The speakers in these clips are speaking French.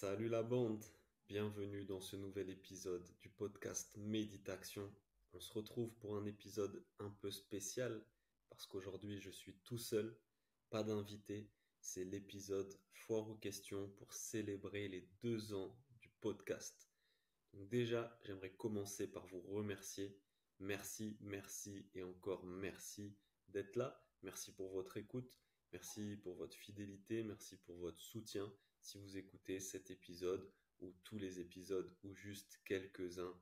Salut la bande, bienvenue dans ce nouvel épisode du podcast Méditation. On se retrouve pour un épisode un peu spécial parce qu'aujourd'hui je suis tout seul, pas d'invité. C'est l'épisode Foire aux questions pour célébrer les 2 ans du podcast. Donc déjà, j'aimerais commencer par vous remercier. Merci, merci et encore merci d'être là. Merci pour votre écoute, merci pour votre fidélité, merci pour votre soutien. Si vous écoutez cet épisode ou tous les épisodes ou juste quelques-uns,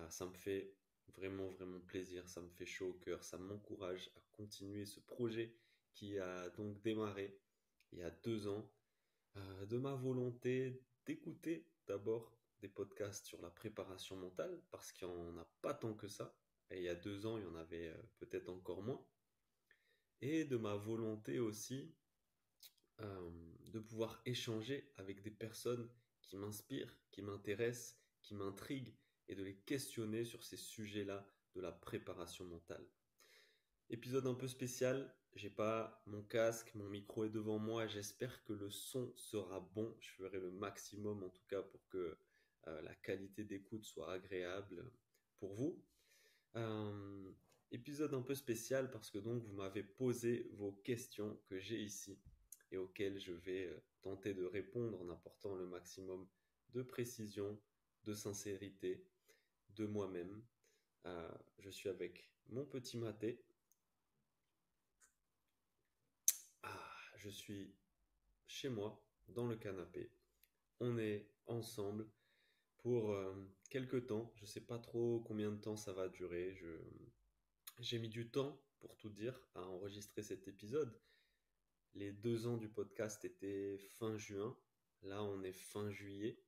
ça me fait vraiment, vraiment plaisir. Ça me fait chaud au cœur. Ça m'encourage à continuer ce projet qui a donc démarré il y a 2 ans de ma volonté d'écouter d'abord des podcasts sur la préparation mentale, parce qu'il n'y en a pas tant que ça, et il y a 2 ans, il y en avait peut-être encore moins, et de ma volonté aussi euh, de pouvoir échanger avec des personnes qui m'inspirent, qui m'intéressent, qui m'intriguent, et de les questionner sur ces sujets-là de la préparation mentale. Épisode un peu spécial, j'ai pas mon casque, mon micro est devant moi, j'espère que le son sera bon, je ferai le maximum en tout cas pour que la qualité d'écoute soit agréable pour vous. Euh, Épisode un peu spécial parce que donc vous m'avez posé vos questions que j'ai ici et auxquelles je vais tenter de répondre en apportant le maximum de précision, de sincérité, de moi-même. Je suis avec mon petit maté. Je suis chez moi, dans le canapé. On est ensemble pour quelques temps. Je ne sais pas trop combien de temps ça va durer. J'ai mis du temps, pour tout dire, à enregistrer cet épisode. Les 2 ans du podcast étaient fin juin. Là, on est fin juillet.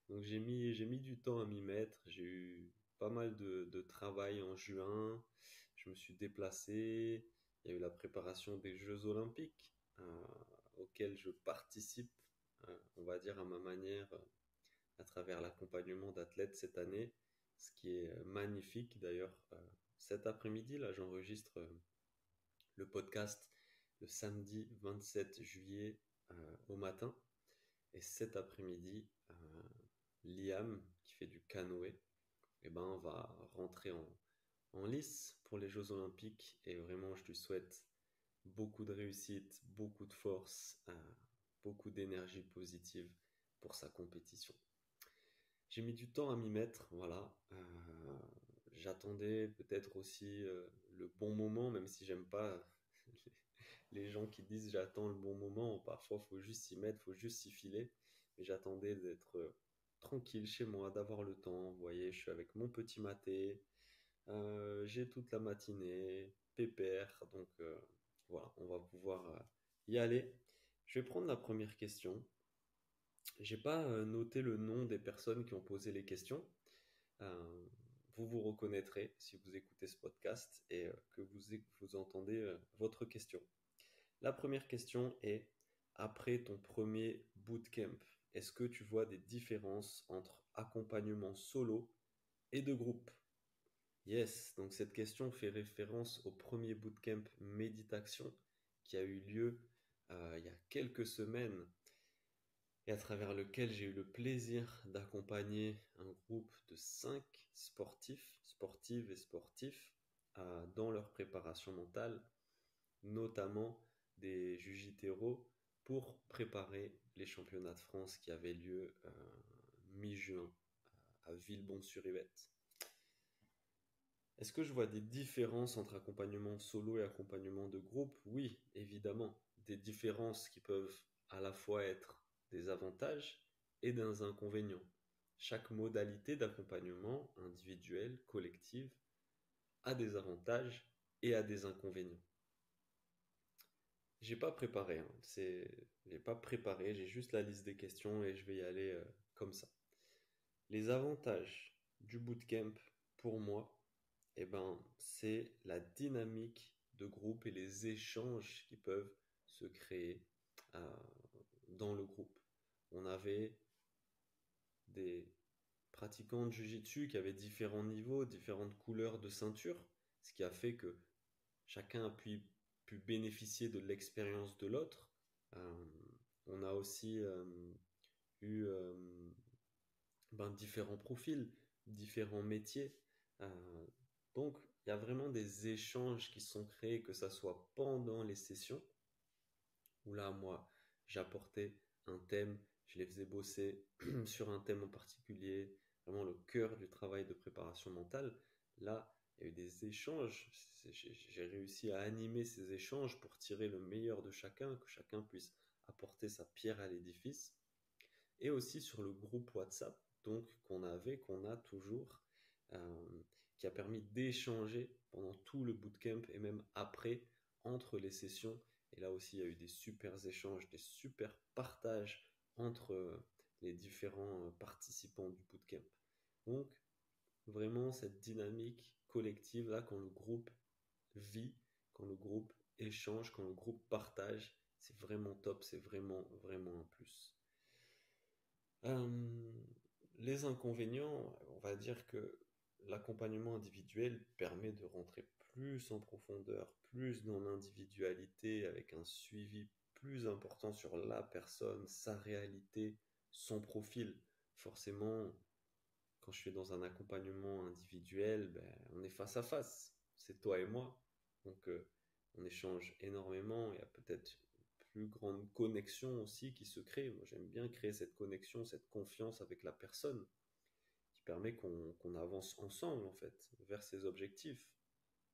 Donc j'ai mis du temps à m'y mettre. J'ai eu pas mal de travail en juin. Je me suis déplacé. Il y a eu la préparation des Jeux Olympiques auxquels je participe, on va dire à ma manière, à travers l'accompagnement d'athlètes cette année, ce qui est magnifique d'ailleurs. Cet après-midi, là, j'enregistre le podcast le samedi 27 juillet au matin. Et cet après-midi, Liam, qui fait du canoë, eh ben, va rentrer en lice pour les Jeux Olympiques. Et vraiment, je lui souhaite beaucoup de réussite, beaucoup de force, beaucoup d'énergie positive pour sa compétition. J'ai mis du temps à m'y mettre, voilà. J'attendais peut-être aussi le bon moment, même si j'aime pas les gens qui disent j'attends le bon moment. Parfois, il faut juste s'y mettre, il faut juste s'y filer. Mais j'attendais d'être tranquille chez moi, d'avoir le temps. Vous voyez, je suis avec mon petit maté, j'ai toute la matinée, pépère. Donc voilà, on va pouvoir y aller. Je vais prendre la première question. J'ai pas noté le nom des personnes qui ont posé les questions. Euh, Vous vous reconnaîtrez si vous écoutez ce podcast et que vous entendez votre question. La première question est, après ton premier bootcamp, est-ce que tu vois des différences entre accompagnement solo et de groupe? Yes, donc cette question fait référence au premier bootcamp méditation qui a eu lieu il y a quelques semaines et à travers lequel j'ai eu le plaisir d'accompagner un groupe de 5 sportifs, sportives et sportifs dans leur préparation mentale, notamment des Jiu-Jitsu pour préparer les championnats de France qui avaient lieu mi-juin à Villebon-sur-Yvette. Est-ce que je vois des différences entre accompagnement solo et accompagnement de groupe? Oui, évidemment. Des différences qui peuvent à la fois être des avantages et des inconvénients. Chaque modalité d'accompagnement individuel, collectif, a des avantages et a des inconvénients. J'ai pas préparé, hein. J'ai pas préparé, j'ai juste la liste des questions et je vais y aller comme ça. Les avantages du bootcamp pour moi, eh ben, c'est la dynamique de groupe et les échanges qui peuvent se créer euh, dans le groupe. On avait des pratiquants de Jiu-Jitsu qui avaient différents niveaux, différentes couleurs de ceinture, ce qui a fait que chacun a pu bénéficier de l'expérience de l'autre. On a aussi eu différents profils, différents métiers. Euh, donc, il y a vraiment des échanges qui sont créés, que ça soit pendant les sessions, où là, moi, j'apportais un thème, je les faisais bosser sur un thème en particulier, vraiment le cœur du travail de préparation mentale. Là, il y a eu des échanges, j'ai réussi à animer ces échanges pour tirer le meilleur de chacun, que chacun puisse apporter sa pierre à l'édifice. Et aussi sur le groupe WhatsApp, donc qu'on a toujours, euh, qui a permis d'échanger pendant tout le bootcamp et même après, entre les sessions. Et là aussi, il y a eu des super échanges, des super partages entre les différents participants du bootcamp. Donc, vraiment, cette dynamique collective, là, quand le groupe vit, quand le groupe échange, quand le groupe partage, c'est vraiment top, c'est vraiment, vraiment un plus. Euh, les inconvénients, on va dire que l'accompagnement individuel permet de rentrer plus en profondeur, plus dans l'individualité, avec un suivi plus important sur la personne, sa réalité, son profil. Forcément, quand je suis dans un accompagnement individuel, ben, on est face à face. C'est toi et moi. Donc, on échange énormément. Il y a peut-être plus grande connexion aussi qui se crée. Moi, j'aime bien créer cette connexion, cette confiance avec la personne qui permet qu'on avance ensemble, en fait, vers ses objectifs.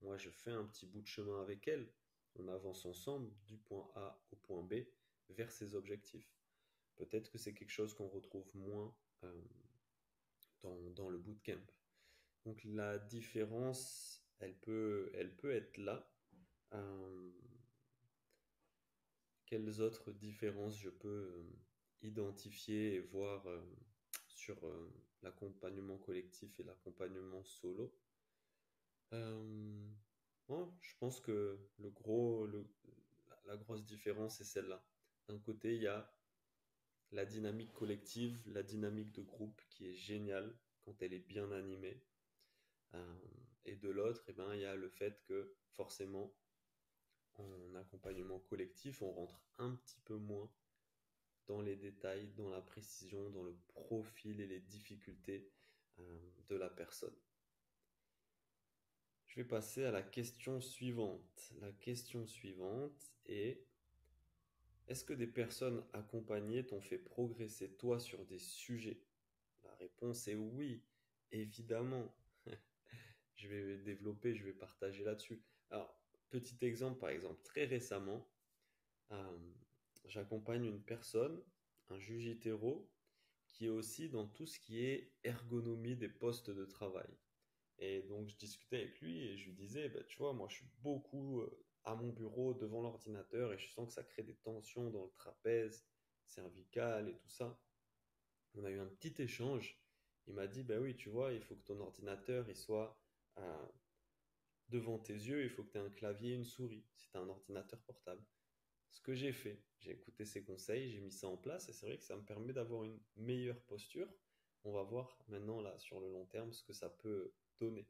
Moi, je fais un petit bout de chemin avec elle. On avance ensemble du point A au point B vers ses objectifs. Peut-être que c'est quelque chose qu'on retrouve moins dans le bootcamp. Donc la différence, elle peut être là. Euh, Quelles autres différences je peux identifier et voir sur l'accompagnement collectif et l'accompagnement solo? Euh, bon, je pense que la grosse différence est celle-là. D'un côté, il y a la dynamique collective, la dynamique de groupe qui est géniale quand elle est bien animée. Euh, et de l'autre, eh ben, il y a le fait que forcément, en accompagnement collectif, on rentre un petit peu moins dans les détails, dans la précision, dans le profil et les difficultés de la personne. Je vais passer à la question suivante. La question suivante est: est-ce que des personnes accompagnées t'ont fait progresser toi sur des sujets? La réponse est oui, évidemment. Je vais développer, je vais partager là-dessus. Alors, petit exemple, par exemple, très récemment, euh, j'accompagne une personne, un juge hétéro, qui est aussi dans tout ce qui est ergonomie des postes de travail. Et donc, je discutais avec lui et je lui disais, bah, tu vois, moi, je suis beaucoup à mon bureau devant l'ordinateur et je sens que ça crée des tensions dans le trapèze cervical et tout ça. On a eu un petit échange. Il m'a dit, bah oui, tu vois, il faut que ton ordinateur il soit euh, devant tes yeux, il faut que tu aies un clavier et une souris si tu as un ordinateur portable. Ce que j'ai fait, j'ai écouté ses conseils, j'ai mis ça en place et c'est vrai que ça me permet d'avoir une meilleure posture. On va voir maintenant là sur le long terme ce que ça peut donner.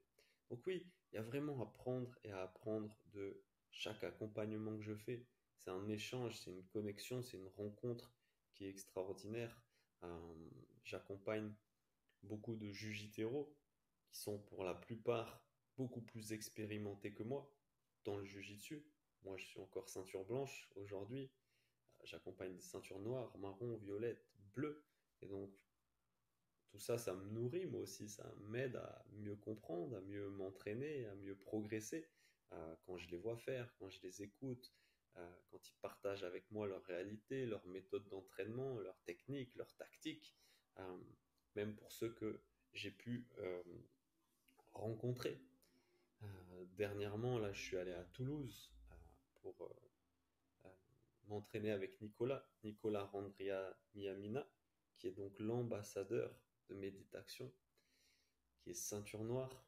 Donc oui, il y a vraiment à prendre et à apprendre de chaque accompagnement que je fais. C'est un échange, c'est une connexion, c'est une rencontre qui est extraordinaire. J'accompagne beaucoup de juges hétéros qui sont pour la plupart beaucoup plus expérimentés que moi dans le jiu-jitsu. Moi, je suis encore ceinture blanche aujourd'hui. J'accompagne des ceintures noires, marron, violette, bleues. Et donc, tout ça, ça me nourrit moi aussi. Ça m'aide à mieux comprendre, à mieux m'entraîner, à mieux progresser quand je les vois faire, quand je les écoute, quand ils partagent avec moi leur réalité, leur méthode d'entraînement, leur technique, leur tactique. Euh, Même pour ceux que j'ai pu rencontrer. Dernièrement, là, je suis allé à Toulouse pour euh, m'entraîner avec Nicolas Randria Miamina, qui est donc l'ambassadeur de méditation, qui est ceinture noire,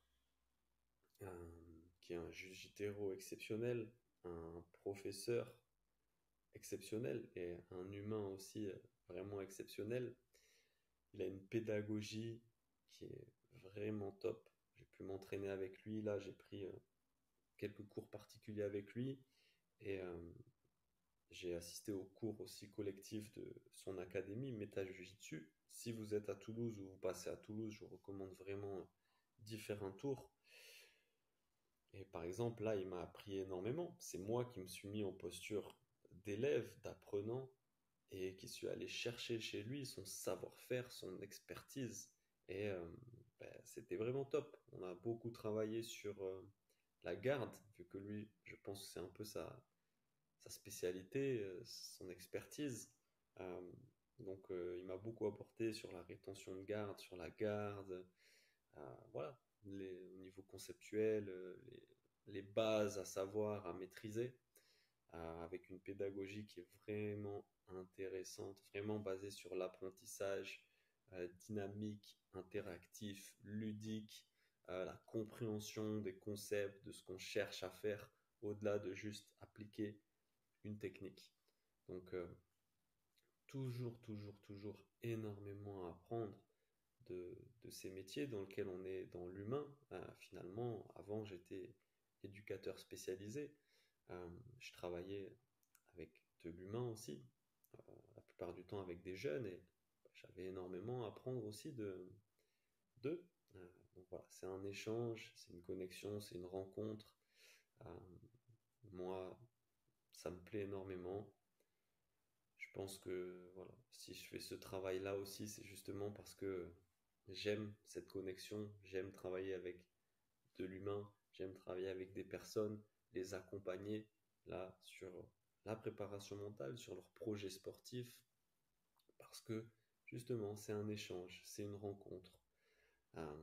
qui est un juge hétéro exceptionnel, un professeur exceptionnel et un humain aussi vraiment exceptionnel. Il a une pédagogie qui est vraiment top. J'ai pu m'entraîner avec lui. Là, j'ai pris quelques cours particuliers avec lui et J'ai assisté aux cours aussi collectifs de son académie Meta Jiu-Jitsu. Si vous êtes à Toulouse ou vous passez à Toulouse, je vous recommande vraiment d'y faire un tour. Et par exemple, là, il m'a appris énormément. C'est moi qui me suis mis en posture d'élève, d'apprenant, et qui suis allé chercher chez lui son savoir-faire, son expertise. Et c'était vraiment top. On a beaucoup travaillé sur la garde, vu que lui, je pense que c'est un peu sa spécialité, son expertise. Euh, il m'a beaucoup apporté sur la rétention de garde, sur la garde, voilà, au niveau conceptuel, les bases à savoir, à maîtriser, avec une pédagogie qui est vraiment intéressante, vraiment basée sur l'apprentissage dynamique, interactif, ludique, la compréhension des concepts, de ce qu'on cherche à faire, au-delà de juste appliquer une technique. Donc, toujours énormément à apprendre de ces métiers dans lesquels on est dans l'humain. Finalement, avant, j'étais éducateur spécialisé. Euh, je travaillais avec de l'humain aussi, la plupart du temps avec des jeunes, et j'avais énormément à apprendre aussi d'eux. Donc voilà, c'est un échange, c'est une connexion, c'est une rencontre. Euh, Moi, ça me plaît énormément. Je pense que voilà, si je fais ce travail-là aussi, c'est justement parce que j'aime cette connexion, j'aime travailler avec de l'humain, j'aime travailler avec des personnes, les accompagner là sur la préparation mentale, sur leurs projets sportifs, parce que justement c'est un échange, c'est une rencontre. Euh,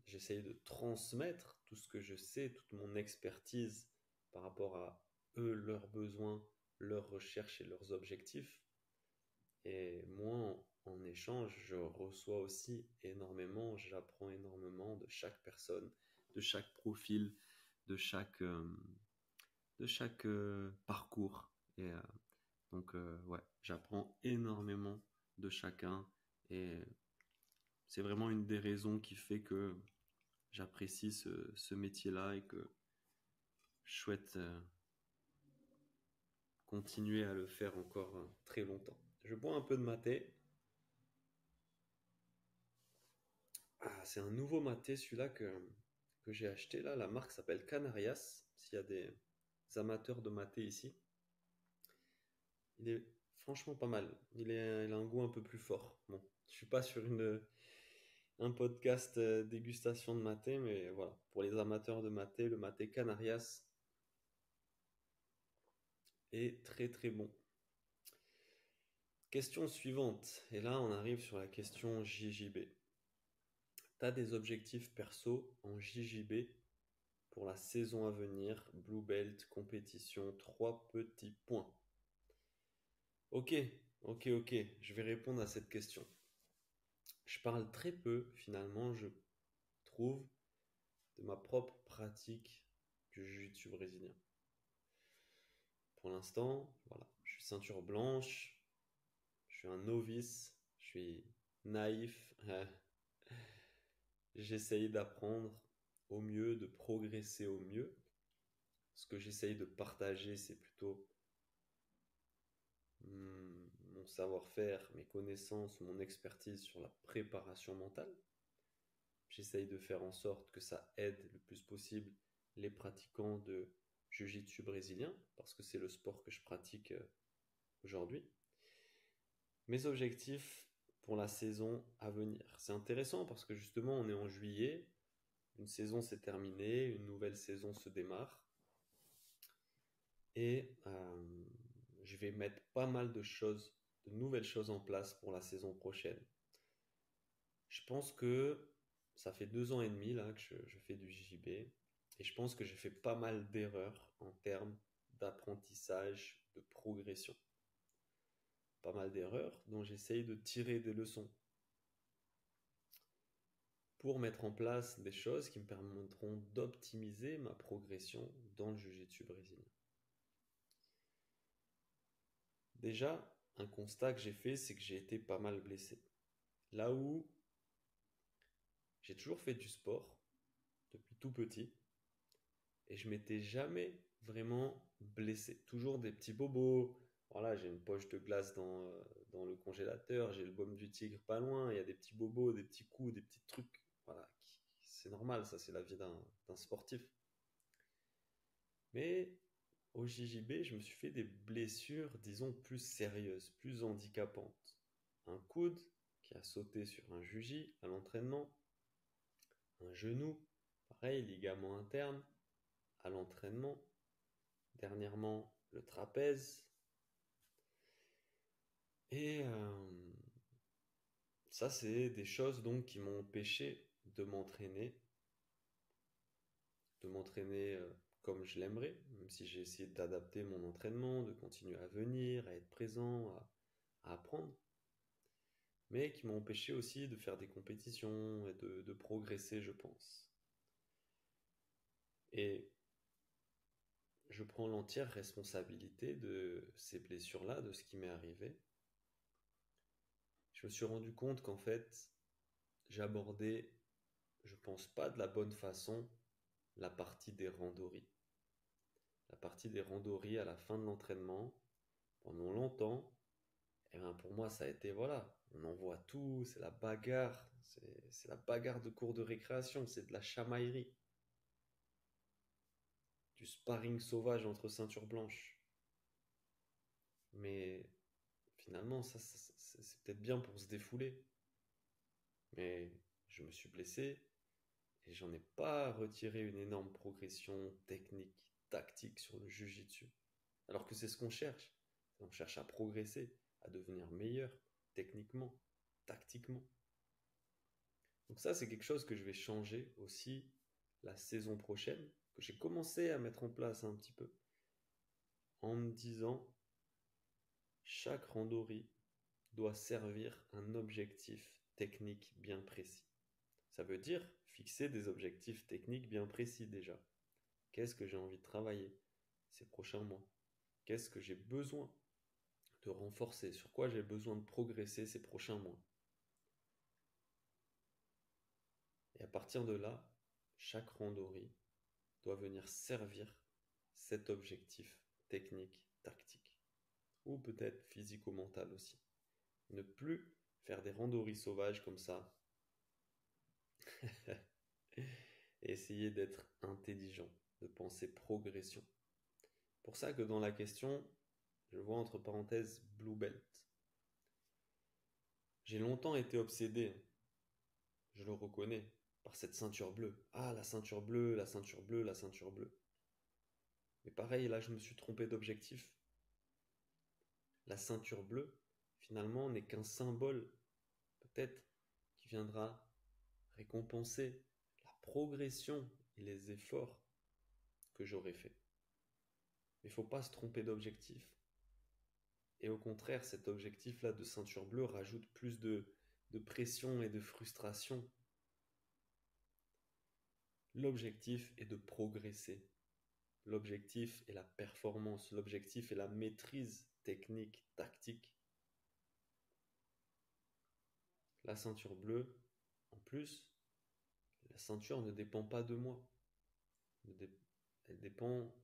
J'essaye de transmettre tout ce que je sais, toute mon expertise par rapport à eux, leurs besoins, leurs recherches et leurs objectifs. Et moi, en échange, je reçois aussi énormément, j'apprends énormément de chaque personne, de chaque profil, de chaque parcours. Et ouais, j'apprends énormément de chacun. Et c'est vraiment une des raisons qui fait que j'apprécie ce métier-là et que je souhaite continuer à le faire encore très longtemps. Je bois un peu de maté. Ah, c'est un nouveau maté, celui-là que j'ai acheté là. La marque s'appelle Canarias. S'il y a des amateurs de maté ici, il est franchement pas mal. Il a un goût un peu plus fort. Bon, je suis pas sur un podcast dégustation de maté, mais voilà. Pour les amateurs de maté, le maté Canarias est très très bon. Question suivante. Et là, on arrive sur la question JJB. Tu as des objectifs perso en JJB pour la saison à venir, Blue Belt, compétition, 3 petits points. Ok, ok, je vais répondre à cette question. Je parle très peu, finalement, je trouve, de ma propre pratique du jiu-jitsu brésilien. Pour l'instant, voilà, je suis ceinture blanche, je suis un novice, je suis naïf, j'essaye d'apprendre au mieux, de progresser au mieux. Ce que j'essaye de partager, c'est plutôt mon savoir-faire, mes connaissances, mon expertise sur la préparation mentale. J'essaye de faire en sorte que ça aide le plus possible les pratiquants de jiu-jitsu brésilien, parce que c'est le sport que je pratique aujourd'hui. Mes objectifs pour la saison à venir. C'est intéressant parce que justement, on est en juillet, une saison s'est terminée, une nouvelle saison se démarre. Et je vais mettre pas mal de choses, de nouvelles choses en place pour la saison prochaine. Je pense que ça fait 2 ans et demi là que je fais du JJB et je pense que j'ai fait pas mal d'erreurs en termes d'apprentissage, de progression. Pas mal d'erreurs dont j'essaye de tirer des leçons pour mettre en place des choses qui me permettront d'optimiser ma progression dans le jiu-jitsu brésilien. Déjà, un constat que j'ai fait, c'est que j'ai été pas mal blessé. Là où j'ai toujours fait du sport depuis tout petit et je m'étais jamais vraiment blessé. Toujours des petits bobos. Voilà, j'ai une poche de glace dans le congélateur, j'ai le baume du tigre pas loin, il y a des petits bobos, des petits coups, des petits trucs. Voilà, c'est normal, ça c'est la vie d'un sportif. Mais au JJB, je me suis fait des blessures, disons, plus sérieuses, plus handicapantes. Un coude qui a sauté sur un juji à l'entraînement, un genou, pareil, ligament interne à l'entraînement, dernièrement le trapèze. Et ça, c'est des choses donc qui m'ont empêché de m'entraîner comme je l'aimerais, même si j'ai essayé d'adapter mon entraînement, de continuer à venir, à être présent, à apprendre, mais qui m'ont empêché aussi de faire des compétitions et de progresser, je pense. Et je prends l'entière responsabilité de ces blessures-là, de ce qui m'est arrivé. Je me suis rendu compte qu'en fait, j'abordais, je pense pas de la bonne façon, la partie des randonnées. La partie des randonnées à la fin de l'entraînement, pendant longtemps, et ben pour moi ça a été voilà, on envoie tout, c'est la bagarre, c'est la bagarre de cours de récréation, c'est de la chamaillerie, du sparring sauvage entre ceintures blanches. Mais finalement c'est peut-être bien pour se défouler. Mais je me suis blessé et j'en ai pas retiré une énorme progression technique, tactique sur le jiu-jitsu. Alors que c'est ce qu'on cherche. On cherche à progresser, à devenir meilleur techniquement, tactiquement. Donc ça, c'est quelque chose que je vais changer aussi la saison prochaine, que j'ai commencé à mettre en place un petit peu, en me disant, chaque randori doit servir un objectif technique bien précis. Ça veut dire fixer des objectifs techniques bien précis déjà. Qu'est-ce que j'ai envie de travailler ces prochains mois? Qu'est-ce que j'ai besoin de renforcer? Sur quoi j'ai besoin de progresser ces prochains mois? Et à partir de là, chaque randori doit venir servir cet objectif technique, tactique, ou peut-être physico-mental aussi. Ne plus faire des randoris sauvages comme ça et essayer d'être intelligent, de penser progression. Pour ça que dans la question, je vois entre parenthèses Blue Belt. J'ai longtemps été obsédé, je le reconnais, par cette ceinture bleue. Ah, la ceinture bleue, la ceinture bleue, la ceinture bleue. Mais pareil, là, je me suis trompé d'objectif. La ceinture bleue, finalement, n'est qu'un symbole, peut-être, qui viendra récompenser la progression et les efforts que j'aurais faits. Mais il ne faut pas se tromper d'objectif. Et au contraire, cet objectif-là de ceinture bleue rajoute plus de pression et de frustration. L'objectif est de progresser. L'objectif est la performance. L'objectif est la maîtrise technique, tactique. La ceinture bleue, en plus, la ceinture ne dépend pas de moi. Elle dépend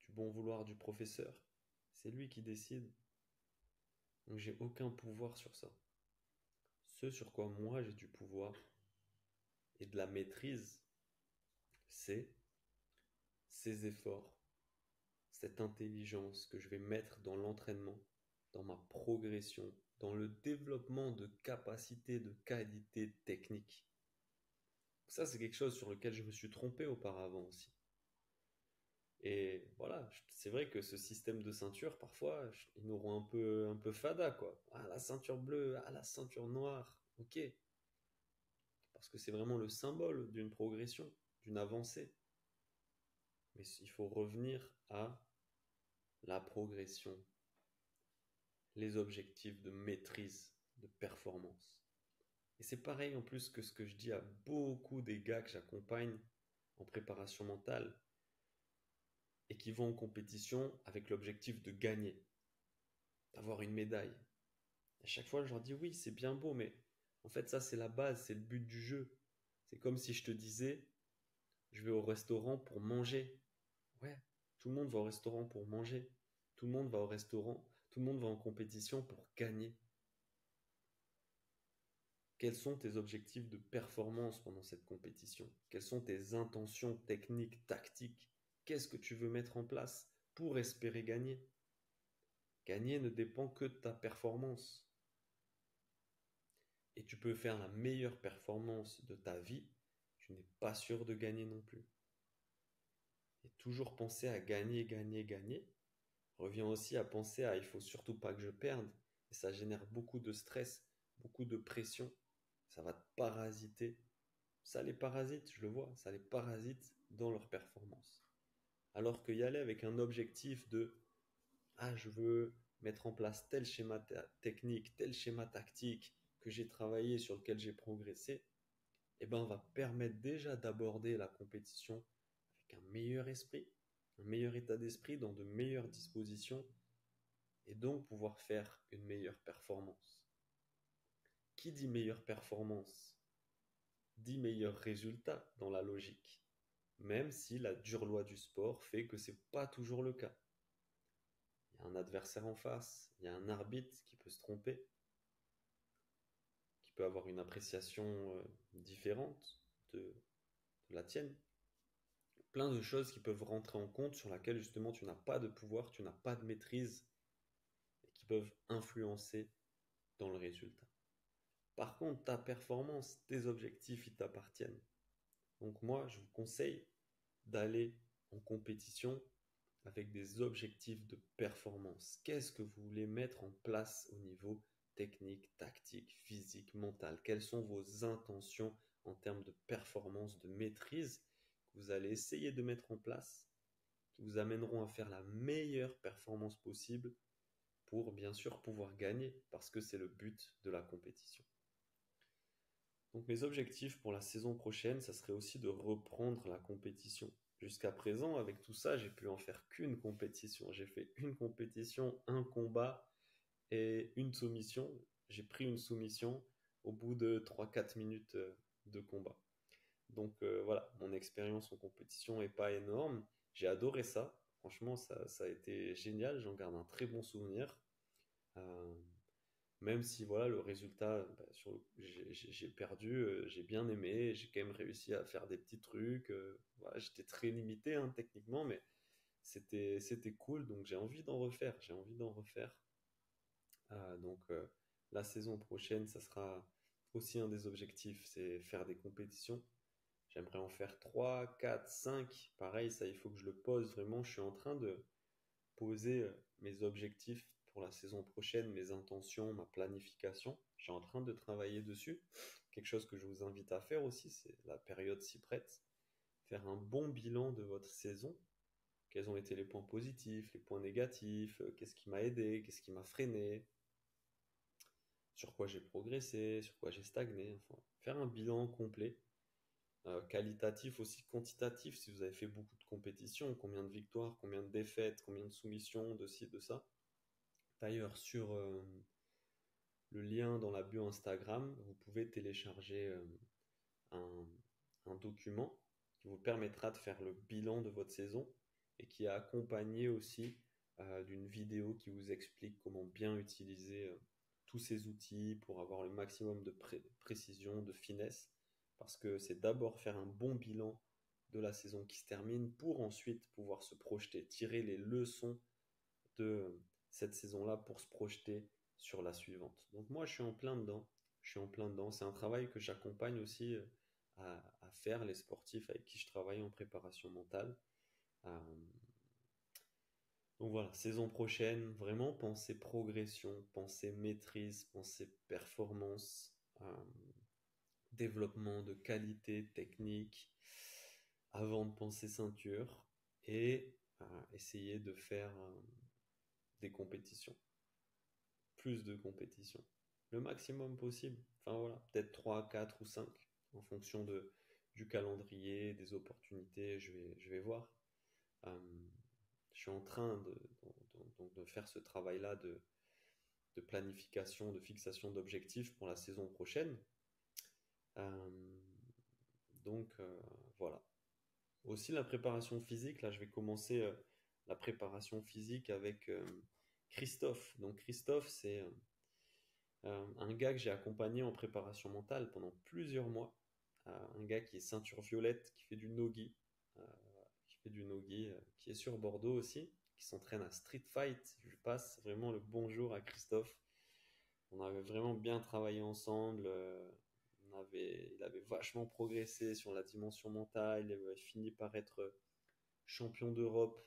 du bon vouloir du professeur. C'est lui qui décide. Donc j'ai aucun pouvoir sur ça. Ce sur quoi moi j'ai du pouvoir et de la maîtrise, c'est ces efforts, cette intelligence que je vais mettre dans l'entraînement, dans ma progression, dans le développement de capacités, de qualités techniques. Ça, c'est quelque chose sur lequel je me suis trompé auparavant aussi. Et voilà, c'est vrai que ce système de ceinture, parfois, ils nous rend un peu fada, quoi. Ah, la ceinture bleue, ah, la ceinture noire, ok. Parce que c'est vraiment le symbole d'une progression, d'une avancée. Mais il faut revenir à la progression, les objectifs de maîtrise, de performance. Et c'est pareil en plus que ce que je dis à beaucoup des gars que j'accompagne en préparation mentale et qui vont en compétition avec l'objectif de gagner, d'avoir une médaille. À chaque fois, je leur dis oui, c'est bien beau, mais en fait, ça, c'est la base, c'est le but du jeu. C'est comme si je te disais, je vais au restaurant pour manger. Ouais, Tout le monde va au restaurant pour manger. Tout le monde va au restaurant. Tout le monde va en compétition pour gagner. Quels sont tes objectifs de performance pendant cette compétition? Quelles sont tes intentions techniques, tactiques? Qu'est-ce que tu veux mettre en place pour espérer gagner? Gagner ne dépend que de ta performance. Et tu peux faire la meilleure performance de ta vie, tu n'es pas sûr de gagner non plus. Et toujours penser à gagner, gagner, gagner revient aussi à penser à il faut surtout pas que je perde. Et ça génère beaucoup de stress, beaucoup de pression. Ça va te parasiter. Ça les parasite, je le vois, ça les parasite dans leur performance. Alors qu'il y aller avec un objectif de ah, je veux mettre en place tel schéma technique, tel schéma tactique que j'ai travaillé, sur lequel j'ai progressé, eh ben, on va permettre déjà d'aborder la compétition avec un meilleur esprit, un meilleur état d'esprit, dans de meilleures dispositions, et donc pouvoir faire une meilleure performance. Qui dit meilleure performance dit meilleur résultat dans la logique, même si la dure loi du sport fait que ce n'est pas toujours le cas. Il y a un adversaire en face, il y a un arbitre qui peut se tromper, qui peut avoir une appréciation différente de la tienne. Plein de choses qui peuvent rentrer en compte sur laquelle justement tu n'as pas de pouvoir, tu n'as pas de maîtrise et qui peuvent influencer dans le résultat. Par contre, ta performance, tes objectifs, ils t'appartiennent. Donc moi, je vous conseille d'aller en compétition avec des objectifs de performance. Qu'est-ce que vous voulez mettre en place au niveau technique, tactique, physique, mental? Quelles sont vos intentions en termes de performance, de maîtrise que vous allez essayer de mettre en place, qui vous amèneront à faire la meilleure performance possible pour bien sûr pouvoir gagner, parce que c'est le but de la compétition. Donc mes objectifs pour la saison prochaine, ça serait aussi de reprendre la compétition. Jusqu'à présent, avec tout ça, j'ai pu en faire qu'une compétition. J'ai fait une compétition, un combat et une soumission. J'ai pris une soumission au bout de 3-4 minutes de combat. Donc voilà, mon expérience en compétition n'est pas énorme. J'ai adoré ça. Franchement, ça a été génial. J'en garde un très bon souvenir. Euh, Même si voilà, le résultat, j'ai perdu, j'ai bien aimé, j'ai quand même réussi à faire des petits trucs. Voilà, j'étais très limité hein, techniquement, mais c'était cool, donc j'ai envie d'en refaire. J'ai envie d'en refaire. Donc la saison prochaine, ça sera aussi un des objectifs, c'est faire des compétitions. J'aimerais en faire 3 4 5. Pareil, ça, il faut que je le pose vraiment. Je suis en train de poser mes objectifs pour la saison prochaine, mes intentions, ma planification. Je suis en train de travailler dessus. Quelque chose que je vous invite à faire aussi, c'est la période s'y prête. Faire un bon bilan de votre saison. Quels ont été les points positifs, les points négatifs, qu'est-ce qui m'a aidé, qu'est-ce qui m'a freiné, sur quoi j'ai progressé, sur quoi j'ai stagné. Enfin, faire un bilan complet, qualitatif aussi quantitatif, si vous avez fait beaucoup de compétitions, combien de victoires, combien de défaites, combien de soumissions, de ci, de ça. D'ailleurs, sur le lien dans la bio Instagram, vous pouvez télécharger un, un document qui vous permettra de faire le bilan de votre saison et qui est accompagné aussi d'une vidéo qui vous explique comment bien utiliser tous ces outils pour avoir le maximum de précision, de finesse. Parce que c'est d'abord faire un bon bilan de la saison qui se termine pour ensuite pouvoir se projeter, tirer les leçons de cette saison-là pour se projeter sur la suivante. Donc moi, je suis en plein dedans. Je suis en plein dedans. C'est un travail que j'accompagne aussi à faire les sportifs avec qui je travaille en préparation mentale. Euh, donc voilà, saison prochaine, vraiment penser progression, penser maîtrise, penser performance, développement de qualité technique avant de penser ceinture et essayer de faire des compétitions, plus de compétitions, le maximum possible. Enfin voilà, peut-être 3 4 ou 5 en fonction du calendrier, des opportunités, je vais voir. Euh, je suis en train de faire ce travail-là de planification, de fixation d'objectifs pour la saison prochaine. Euh, donc voilà. Aussi la préparation physique, là je vais commencer la préparation physique avec Christophe. Donc Christophe, c'est un gars que j'ai accompagné en préparation mentale pendant plusieurs mois. Un gars qui est ceinture violette, qui fait du nogi, euh, qui est sur Bordeaux aussi, qui s'entraîne à Street Fight. Je passe vraiment le bonjour à Christophe. On avait vraiment bien travaillé ensemble. Il avait vachement progressé sur la dimension mentale. Il avait fini par être champion d'Europe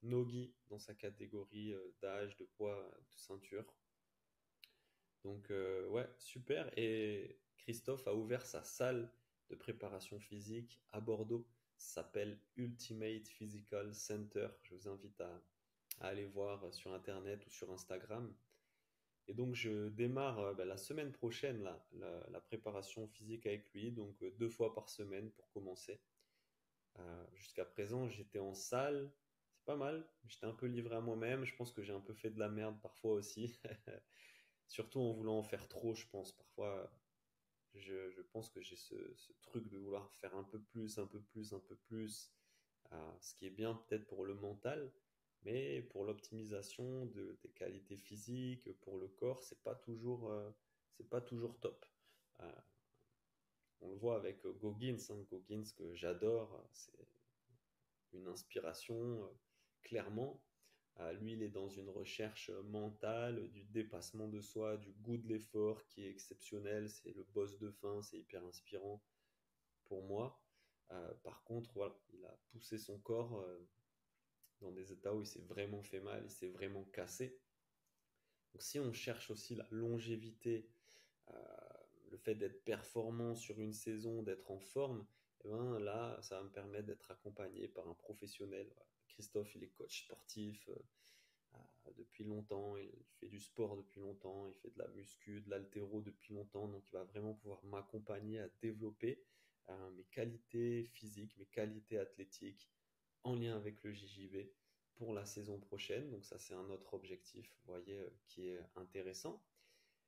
Nogi dans sa catégorie d'âge, de poids, de ceinture. Donc ouais, super. Et Christophe a ouvert sa salle de préparation physique à Bordeaux. Ça s'appelle Ultimate Physical Center. Je vous invite à aller voir sur Internet ou sur Instagram. Et donc je démarre la semaine prochaine la préparation physique avec lui, donc 2 fois par semaine pour commencer. Jusqu'à présent, j'étais en salle, c'est pas mal. J'étais un peu livré à moi-même. Je pense que j'ai un peu fait de la merde parfois aussi. Surtout en voulant en faire trop, je pense. Parfois, je pense que j'ai ce truc de vouloir faire un peu plus, un peu plus, un peu plus. Ce qui est bien peut-être pour le mental, mais pour l'optimisation des qualités physiques, pour le corps, c'est pas toujours top. Euh, on le voit avec Goggins, Goggins que j'adore, c'est une inspiration, clairement. Lui, il est dans une recherche mentale, du dépassement de soi, du goût de l'effort qui est exceptionnel. C'est le boss de fin, c'est hyper inspirant pour moi. Par contre, voilà, il a poussé son corps dans des états où il s'est vraiment fait mal, il s'est vraiment cassé. Donc, si on cherche aussi la longévité, euh, le fait d'être performant sur une saison, d'être en forme, eh ben là, ça va me permettre d'être accompagné par un professionnel. Voilà. Christophe, il est coach sportif depuis longtemps, il fait du sport depuis longtemps, il fait de la muscu, de l'haltéro depuis longtemps, donc il va vraiment pouvoir m'accompagner à développer mes qualités physiques, mes qualités athlétiques en lien avec le JJB pour la saison prochaine. Donc ça, c'est un autre objectif, vous voyez, qui est intéressant.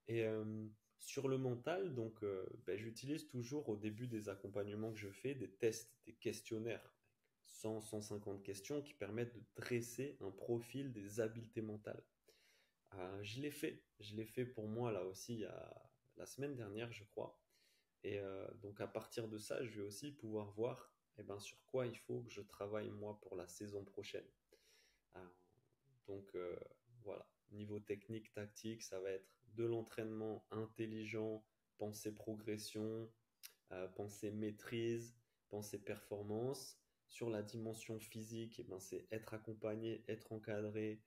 Et sur le mental, donc j'utilise toujours au début des accompagnements que je fais des tests, des questionnaires, 100-150 questions qui permettent de dresser un profil des habiletés mentales. Je l'ai fait pour moi là aussi la semaine dernière, je crois. Et donc à partir de ça, je vais aussi pouvoir voir sur quoi il faut que je travaille moi pour la saison prochaine. Euh, donc voilà, niveau technique, tactique, ça va être de l'entraînement intelligent, pensée progression, pensée maîtrise, pensée performance. Sur la dimension physique, c'est être accompagné, être encadré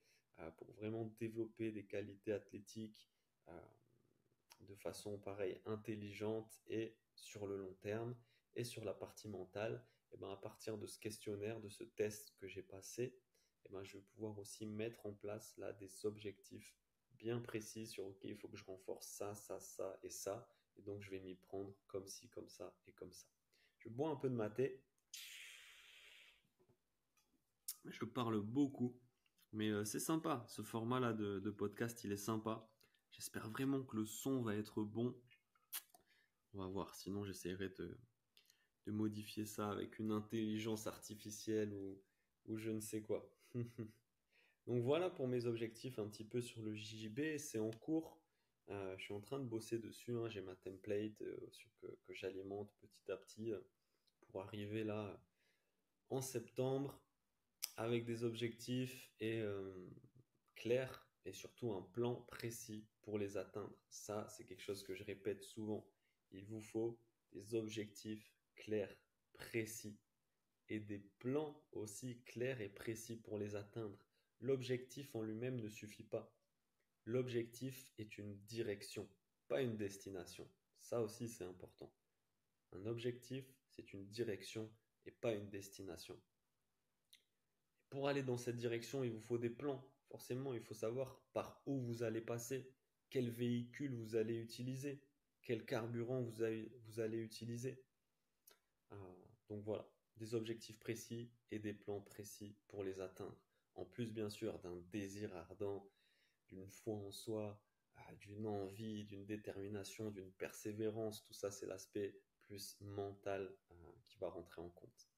pour vraiment développer des qualités athlétiques euh, de façon pareille intelligente et sur le long terme. Et sur la partie mentale, à partir de ce questionnaire, de ce test que j'ai passé, je vais pouvoir aussi mettre en place là des objectifs bien précis sur OK, il faut que je renforce ça, ça, ça et ça. Et donc je vais m'y prendre comme ci, comme ça et comme ça. Je bois un peu de maté. Je parle beaucoup, mais c'est sympa. Ce format-là de podcast, il est sympa. J'espère vraiment que le son va être bon. On va voir. Sinon, j'essaierai de modifier ça avec une intelligence artificielle ou je ne sais quoi. Donc voilà pour mes objectifs un petit peu sur le JJB. C'est en cours. Je suis en train de bosser dessus, hein. J'ai ma template que j'alimente petit à petit pour arriver là en septembre avec des objectifs clairs et surtout un plan précis pour les atteindre. Ça, c'est quelque chose que je répète souvent. Il vous faut des objectifs clairs, précis et des plans aussi clairs et précis pour les atteindre. L'objectif en lui-même ne suffit pas. L'objectif est une direction, pas une destination. Ça aussi, c'est important. Un objectif, c'est une direction et pas une destination. Pour aller dans cette direction, il vous faut des plans. Forcément, il faut savoir par où vous allez passer, quel véhicule vous allez utiliser, quel carburant vous allez utiliser. Donc voilà, des objectifs précis et des plans précis pour les atteindre. En plus, bien sûr, d'un désir ardent, d'une foi en soi, d'une envie, d'une détermination, d'une persévérance. Tout ça, c'est l'aspect plus mental qui va rentrer en compte.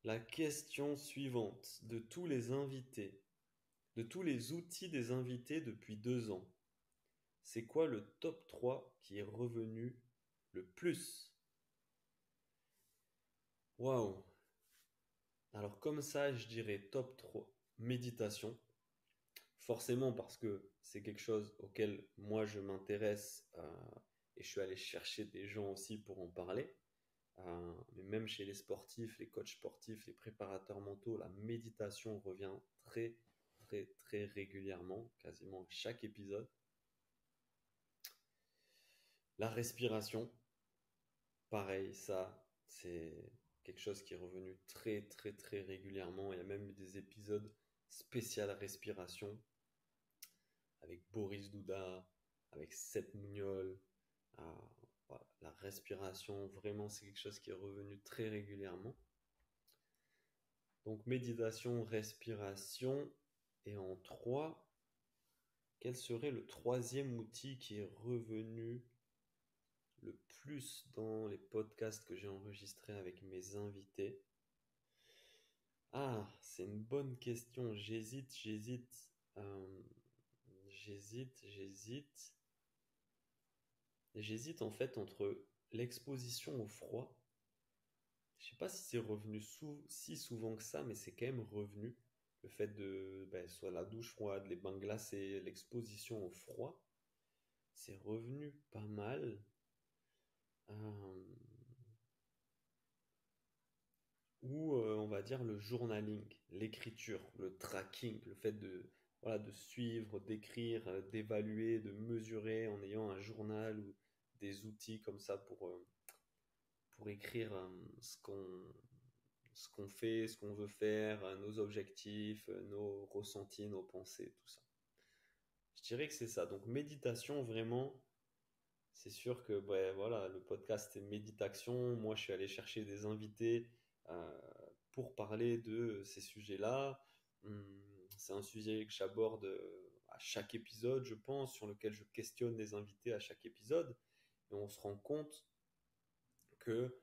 La question suivante de tous les invités, de tous les outils des invités depuis 2 ans, c'est quoi le top 3 qui est revenu le plus? Waouh! Alors comme ça, je dirais top 3 méditation. Forcément parce que c'est quelque chose auquel moi je m'intéresse et je suis allé chercher des gens aussi pour en parler. Mais même chez les sportifs, les coachs sportifs, les préparateurs mentaux, la méditation revient très, très, très régulièrement, quasiment à chaque épisode. La respiration, pareil, ça, c'est quelque chose qui est revenu très, très, très régulièrement. Il y a même eu des épisodes spécial respiration avec Boris Douda, avec Seth Mougnol. Euh, voilà, la respiration, vraiment, c'est quelque chose qui est revenu très régulièrement. Donc méditation, respiration. Et en 3, quel serait le troisième outil qui est revenu le plus dans les podcasts que j'ai enregistrés avec mes invités? Ah, c'est une bonne question. Euh, j'hésite. J'hésite en fait entre l'exposition au froid. Je sais pas si c'est revenu si souvent que ça, mais c'est quand même revenu. Le fait de soit la douche froide, les bains glacés, l'exposition au froid, c'est revenu pas mal. Euh, ou on va dire le journaling, l'écriture, le tracking, le fait de, voilà, de suivre, d'écrire, d'évaluer, de mesurer en ayant un journal ou des outils comme ça pour écrire ce qu'on fait, ce qu'on veut faire, nos objectifs, nos ressentis, nos pensées, tout ça. Je dirais que c'est ça. Donc méditation, vraiment, c'est sûr que voilà, le podcast est méditation. Moi, je suis allé chercher des invités euh, pour parler de ces sujets-là. C'est un sujet que j'aborde à chaque épisode, je pense, sur lequel je questionne les invités à chaque épisode. Et on se rend compte que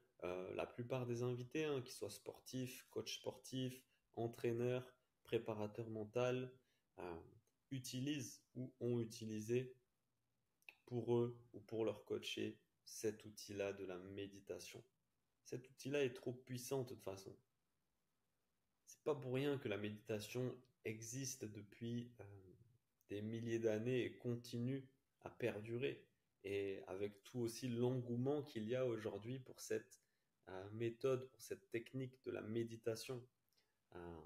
la plupart des invités, hein, qu'ils soient sportifs, coach sportif, entraîneur, préparateur mental, euh, utilisent ou ont utilisé pour eux ou pour leur coacher cet outil-là de la méditation. Cet outil-là est trop puissant de toute façon. C'est pas pour rien que la méditation existe depuis des milliers d'années et continue à perdurer. Et avec tout aussi l'engouement qu'il y a aujourd'hui pour cette méthode, pour cette technique de la méditation. Euh,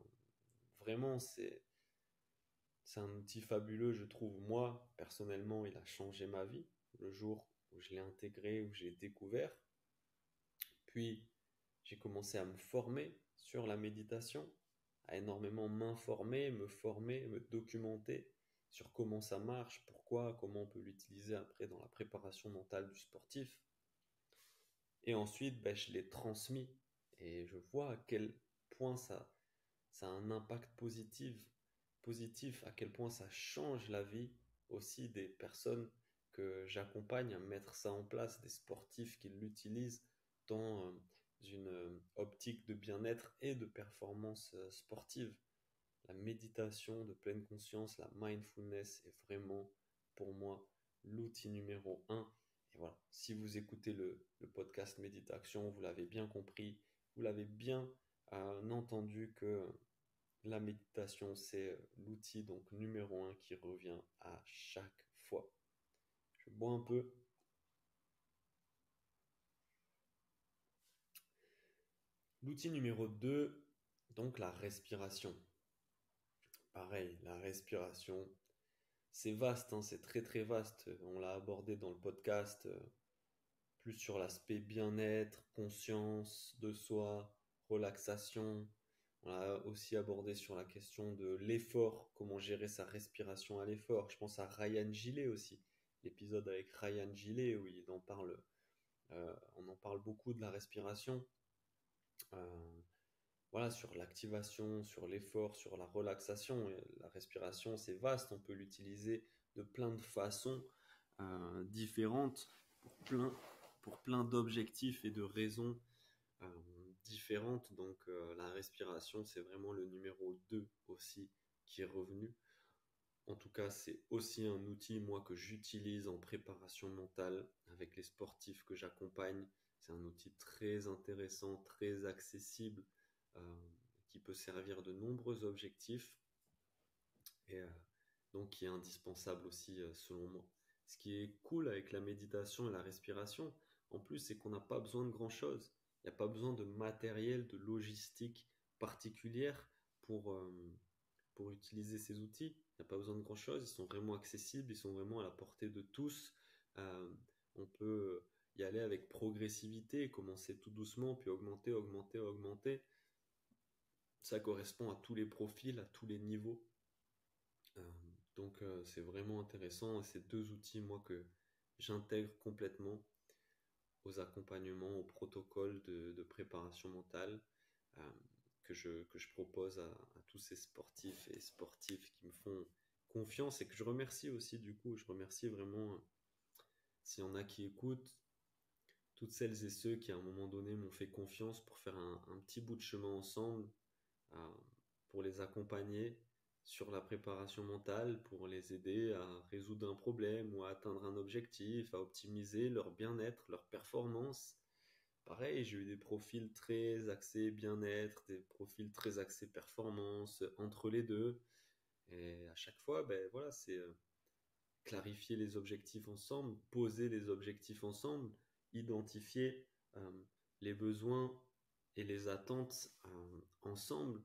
Vraiment, c'est un outil fabuleux, je trouve. Moi, personnellement, il a changé ma vie le jour où je l'ai intégré, où j'ai découvert. Puis, j'ai commencé à me former sur la méditation, à énormément m'informer, me former, me documenter sur comment ça marche, pourquoi, comment on peut l'utiliser après dans la préparation mentale du sportif. Et ensuite, je l'ai transmis et je vois à quel point ça a un impact positif, à quel point ça change la vie aussi des personnes que j'accompagne à mettre ça en place, des sportifs qui l'utilisent dans une optique de bien-être et de performance sportive. La méditation de pleine conscience, la mindfulness est vraiment pour moi l'outil numéro un. Et voilà, si vous écoutez le podcast Méditation, vous l'avez bien compris, vous l'avez bien entendu que la méditation, c'est l'outil donc numéro un qui revient à chaque fois. Je bois un peu. L'outil numéro 2, donc la respiration. Pareil, la respiration, c'est vaste, hein, c'est très très vaste. On l'a abordé dans le podcast, plus sur l'aspect bien-être, conscience de soi, relaxation. On l'a aussi abordé sur la question de l'effort, comment gérer sa respiration à l'effort. Je pense à Ryan Gillet aussi, l'épisode avec Ryan Gillet où il en parle, on en parle beaucoup de la respiration. Euh, voilà, sur l'activation, sur l'effort, sur la relaxation. Et la respiration, c'est vaste, on peut l'utiliser de plein de façons différentes pour plein d'objectifs et de raisons différentes. Donc la respiration, c'est vraiment le numéro 2 aussi qui est revenu. En tout cas, c'est aussi un outil, moi, que j'utilise en préparation mentale avec les sportifs que j'accompagne. C'est un outil très intéressant, très accessible, euh, qui peut servir de nombreux objectifs et donc qui est indispensable aussi, selon moi. Ce qui est cool avec la méditation et la respiration, en plus, c'est qu'on n'a pas besoin de grand-chose. Il n'y a pas besoin de matériel, de logistique particulière pour, pour utiliser ces outils. Il n'y a pas besoin de grand-chose, ils sont vraiment accessibles, ils sont vraiment à la portée de tous. Euh, on peut y aller avec progressivité, commencer tout doucement, puis augmenter, augmenter, augmenter. Ça correspond à tous les profils, à tous les niveaux. Euh, donc c'est vraiment intéressant et c'est deux outils, moi, que j'intègre complètement aux accompagnements, aux protocoles de préparation mentale euh, que je propose à tous ces sportifs et sportives qui me font confiance et que je remercie aussi du coup. Je remercie vraiment, s'il y en a qui écoutent, toutes celles et ceux qui à un moment donné m'ont fait confiance pour faire un petit bout de chemin ensemble, euh, pour les accompagner sur la préparation mentale, pour les aider à résoudre un problème ou à atteindre un objectif, à optimiser leur bien-être, leur performance. Pareil, j'ai eu des profils très axés bien-être, des profils très axés performance, entre les deux. Et à chaque fois, ben voilà, c'est clarifier les objectifs ensemble, poser les objectifs ensemble, identifier euh, les besoins et les attentes ensemble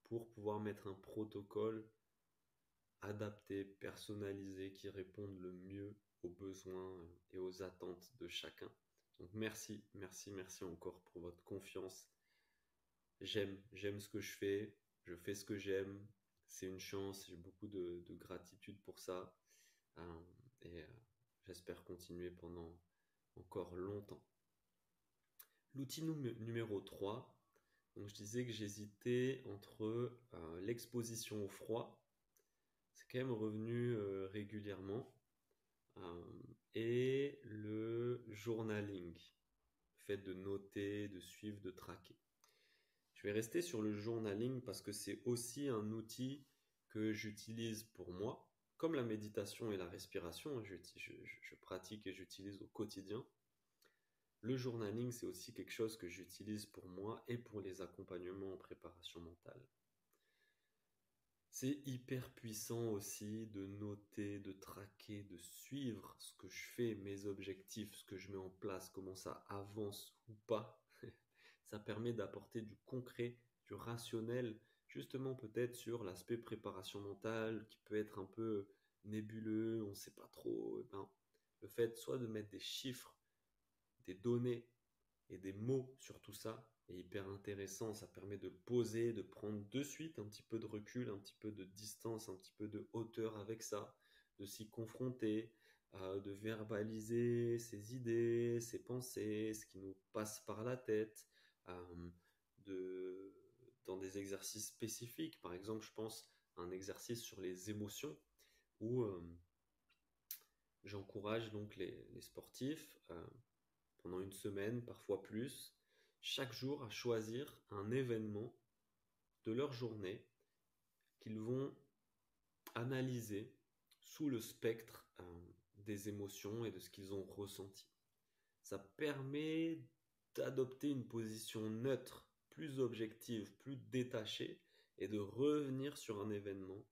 pour pouvoir mettre un protocole adapté, personnalisé, qui réponde le mieux aux besoins et aux attentes de chacun. Donc merci, merci, merci encore pour votre confiance. J'aime ce que je fais ce que j'aime. C'est une chance, j'ai beaucoup de gratitude pour ça. Euh, et j'espère continuer pendant encore longtemps. L'outil numéro 3, donc je disais que j'hésitais entre l'exposition au froid, c'est quand même revenu régulièrement, euh, et le journaling, le fait de noter, de suivre, de traquer. Je vais rester sur le journaling parce que c'est aussi un outil que j'utilise pour moi, comme la méditation et la respiration, je pratique et j'utilise au quotidien. Le journaling, c'est aussi quelque chose que j'utilise pour moi et pour les accompagnements en préparation mentale. C'est hyper puissant aussi de noter, de traquer, de suivre ce que je fais, mes objectifs, ce que je mets en place, comment ça avance ou pas. Ça permet d'apporter du concret, du rationnel, justement peut-être sur l'aspect préparation mentale qui peut être un peu nébuleux, on ne sait pas trop. Eh ben, le fait soit de mettre des chiffres, des données et des mots sur tout ça est hyper intéressant. Ça permet de poser, de prendre de suite un petit peu de recul, un petit peu de distance, un petit peu de hauteur avec ça, de s'y confronter, de verbaliser ses idées, ses pensées, ce qui nous passe par la tête, euh, de, dans des exercices spécifiques. Par exemple, je pense à un exercice sur les émotions où j'encourage donc les sportifs pendant une semaine, parfois plus, chaque jour à choisir un événement de leur journée qu'ils vont analyser sous le spectre des émotions et de ce qu'ils ont ressenti. Ça permet d'adopter une position neutre, plus objective, plus détachée et de revenir sur un événement